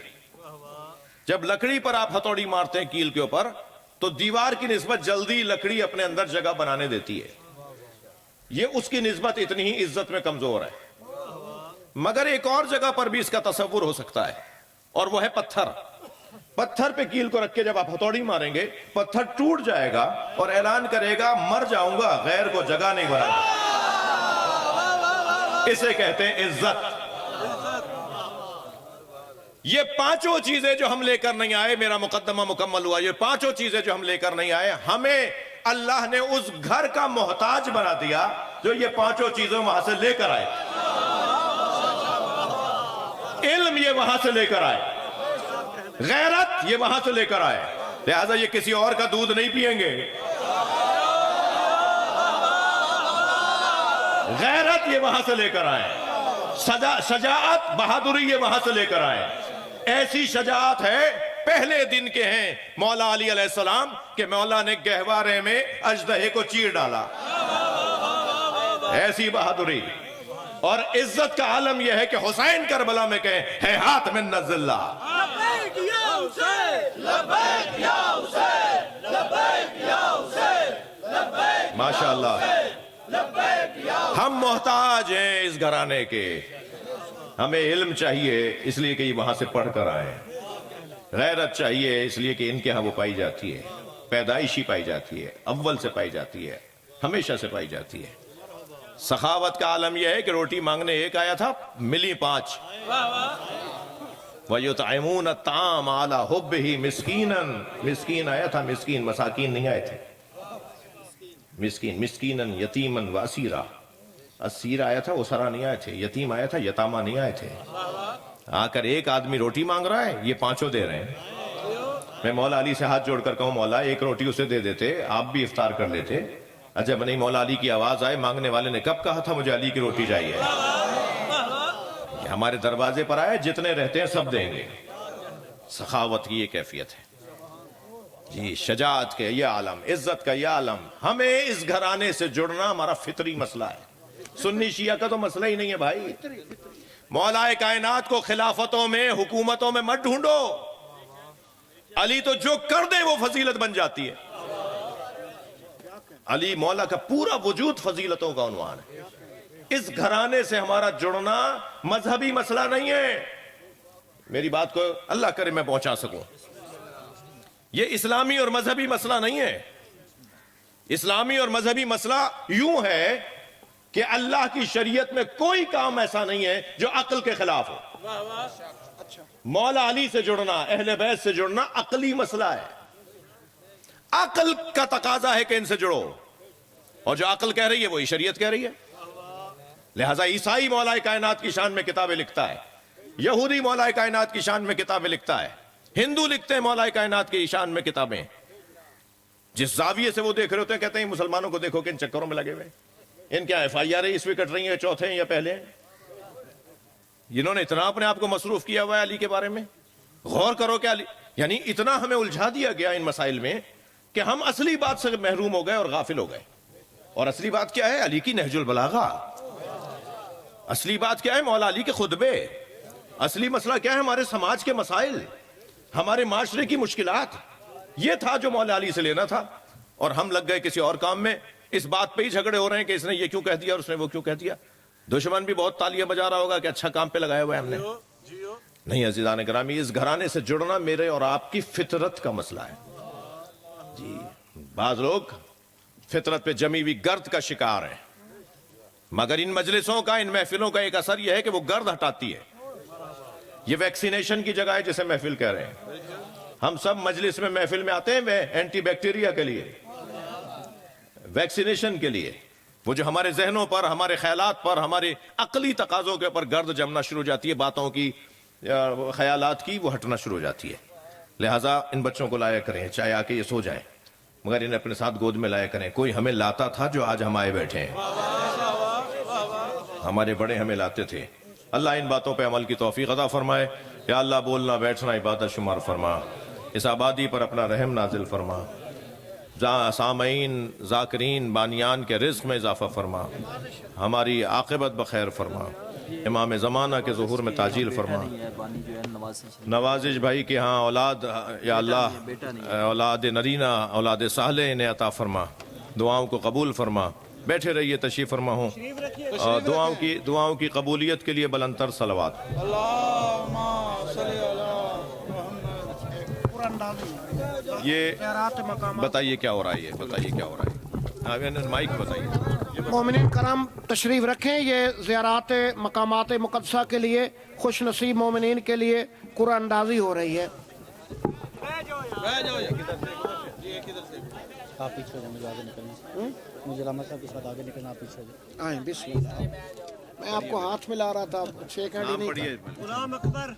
A: جب لکڑی پر آپ ہتھوڑی مارتے ہیں کیل کے اوپر، تو دیوار کی نسبت جلدی لکڑی اپنے اندر جگہ بنانے دیتی ہے۔ یہ اس کی نسبت اتنی ہی عزت میں کمزور ہے۔ مگر ایک اور جگہ پر بھی اس کا تصور ہو سکتا ہے، اور وہ ہے پتھر۔ پتھر پہ کیل کو رکھ کے جب آپ ہتھوڑی ماریں گے، پتھر ٹوٹ جائے گا اور اعلان کرے گا مر جاؤں گا، غیر کو جگہ نہیں بنانا۔ اسے کہتے ہیں عزت۔ یہ 5 چیزیں جو ہم لے کر نہیں آئے، میرا مقدمہ مکمل ہوا، یہ 5 چیزیں جو ہم لے کر نہیں آئے، ہمیں اللہ نے اس گھر کا محتاج بنا دیا جو یہ 5 چیزیں وہاں سے لے کر آئے۔ علم یہ وہاں سے لے کر آئے، غیرت یہ وہاں سے لے کر آئے، لہذا یہ کسی اور کا دودھ نہیں پئیں گے۔ غیرت یہ وہاں سے لے کر آئے، شجاعت، بہادری یہ وہاں سے لے کر آئے۔ ایسی شجاعت ہے، پہلے دن کے ہیں مولا علی علیہ السلام کہ مولا نے گہوارے میں اژدہے کو چیر ڈالا، ایسی بہادری۔ اور عزت کا عالم یہ ہے کہ حسین کربلا میں کہیں ہے ہاتھ من نزلہ،
B: لبیک یا حسین، لبیک یا حسین، لبیک یا حسین، لبیک
A: ماشاءاللہ۔
B: لبیک یا
A: ہم محتاج ہیں اس گھرانے کے، ہمیں علم چاہیے اس لیے کہ یہ وہاں سے پڑھ کر آئے، غیرت چاہیے اس لیے کہ ان کے ہاں وہ پائی جاتی ہے، پیدائشی پائی جاتی ہے، اول سے پائی جاتی ہے، ہمیشہ سے پائی جاتی ہے۔ سخاوت کا عالم یہ ہے کہ روٹی مانگنے ایک آیا تھا، ملی 5۔ وَيُطْعِمُونَ الطَّعَامَ عَلَىٰ حُبِّهِ مِسْكِينًا، مسکین آیا تھا، مسکین، مساکین نہیں آئے تھے۔ مسکیناً یتیماً واسیرا، اسیر آیا تھا، اسرا نہیں آئے تھے، یتیم آیا تھا، یتامہ نہیں آئے تھے۔ آ کر ایک آدمی روٹی مانگ رہا ہے، یہ 5 دے رہے ہیں۔ میں مولا علی سے ہاتھ جوڑ کر کہوں مولا ایک روٹی اسے دے دیتے، آپ بھی افطار کر لیتے۔ عجب نہیں، مولا علی کی آواز آئے، مانگنے والے نے کب کہا تھا مجھے علی کی روٹی چاہیے؟ یہ ہمارے دروازے پر آئے، جتنے رہتے ہیں سب دیں گے۔ سخاوت کی یہ کیفیت ہے جی، شجاعت کے یہ عالم، عزت کا یہ عالم۔ ہمیں اس گھرانے سے جڑنا ہمارا فطری مسئلہ ہے، سنی شیعہ کا تو مسئلہ ہی نہیں ہے بھائی۔ مولا کائنات کو خلافتوں میں، حکومتوں میں مت ڈھونڈو، علی تو جو کر دے وہ فضیلت بن جاتی ہے. علی مولا کا پورا وجود فضیلتوں کا عنوان ہے. اس گھرانے سے ہمارا جڑنا مذہبی مسئلہ نہیں ہے. میری بات کو اللہ کرے میں پہنچا سکوں. یہ اسلامی اور مذہبی مسئلہ نہیں ہے. اسلامی اور مذہبی مسئلہ یوں ہے کہ اللہ کی شریعت میں کوئی کام ایسا نہیں ہے جو عقل کے خلاف ہو. مولا علی سے جڑنا، اہل بیت سے جڑنا عقلی مسئلہ ہے. عقل کا تقاضا ہے کہ ان سے جڑو، اور جو عقل کہہ رہی ہے وہی شریعت کہہ رہی ہے. لہذا عیسائی مولا کائنات کی شان میں کتابیں لکھتا ہے، یہودی مولا کائنات کی شان میں کتابیں لکھتا ہے، ہندو لکھتے ہیں مولا کائنات کی شان میں کتابیں. جس زاویے سے وہ دیکھ رہے ہوتے ہیں کہتے ہیں مسلمانوں کو دیکھو کہ ان چکروں میں لگے ہوئے، ان کیا FIR اس بھی کٹ رہی ہیں، چوتھے ہیں یا پہلے ہیں. جنہوں نے اتنا اپنے آپ کو مصروف کیا ہوا ہے علی کے بارے میں. غور کرو کہ علی، یعنی اتنا ہمیں الجھا دیا گیا ان مسائل میں کہ ہم اصلی بات سے محروم ہو گئے اور غافل ہو گئے. اور اصلی بات کیا ہے؟ علی کی نہج البلاغہ. اصلی بات کیا ہے؟ مولا علی کے خطبے. اصلی مسئلہ کیا ہے؟ ہمارے سماج کے مسائل، ہمارے معاشرے کی مشکلات. یہ تھا جو مولا علی سے لینا تھا، اور ہم لگ گئے کسی اور کام میں. اس بات پہ ہی جھگڑے ہو رہے ہیں کہ اس نے یہ کیوں کہہ دیا اور اس نے وہ کیوں کہہ دیا. دشمن بھی بہت تالیاں بجا رہا ہوگا کہ اچھا کام پہ لگایا ہوا ہے ہم نے. نہیں عزیزان گرامی، اس گھرانے سے جڑنا میرے اور آپ کی فطرت کا مسئلہ ہے. جی بعض لوگ فطرت پہ جمی ہوئی گرد کا شکار ہیں، مگر ان مجلسوں کا، ان محفلوں کا ایک اثر یہ ہے کہ وہ گرد ہٹاتی ہے. یہ ویکسینیشن کی جگہ ہے جسے محفل کہہ رہے ہیں. ہم سب مجلس میں محفل میں آتے ہیں اینٹی بیکٹیریا کے لیے، ویکسینیشن کے لیے. وہ جو ہمارے ذہنوں پر، ہمارے خیالات پر، ہمارے عقلی تقاضوں کے اوپر گرد جمنا شروع ہو جاتی ہے، باتوں کی، خیالات کی، وہ ہٹنا شروع ہو جاتی ہے. لہٰذا ان بچوں کو لایا کریں، چاہے آ کے یہ سو جائیں، مگر انہیں اپنے ساتھ گود میں لایا کریں. کوئی ہمیں لاتا تھا جو آج ہم آئے بیٹھے ہیں. ہمارے بڑے ہمیں لاتے تھے. اللہ ان باتوں پہ عمل کی توفیق عطا فرمائے. یا اللہ بولنا بیٹھنا عبادت شمار فرما. اس آبادی پر اپنا رحم نازل فرما. سامعین، ذاکرین، بانیان کے رزق میں اضافہ فرما. ہماری عاقبت بخیر فرما. امام زمانہ کے ظہور میں تاجیل فرما. نوازش بھائی کے ہاں اولاد، یا اللہ اولاد نرینہ، اولاد صالح انہیں عطا فرما. دعاؤں کو قبول فرما. بیٹھے رہیے، تشریف فرما ہوں. اور دعاؤں کی قبولیت کے لیے بلند تر صلوات. یہ بتائیے کیا ہو رہا ہے، یہ بتائیے کیا ہو رہا ہے. مائک بتائیے.
C: مومنین کرام تشریف رکھیں. یہ زیارات مقامات مقدسہ کے لیے، خوش نصیب مومنین کے لیے قرآن اندازی ہو رہی ہے.
D: آپ پیچھے ہو جائیں، مجھے آگے نکلنا، مجھے علامہ صاحب کے ساتھ آگے نکلنا. آپ پیچھے ہو جائیں.
C: آئیں بسم اللہ. میں آپ کو ہاتھ ملا رہا تھا، 6 ہینڈ ہی نہیں تھا.
A: غلام اکبر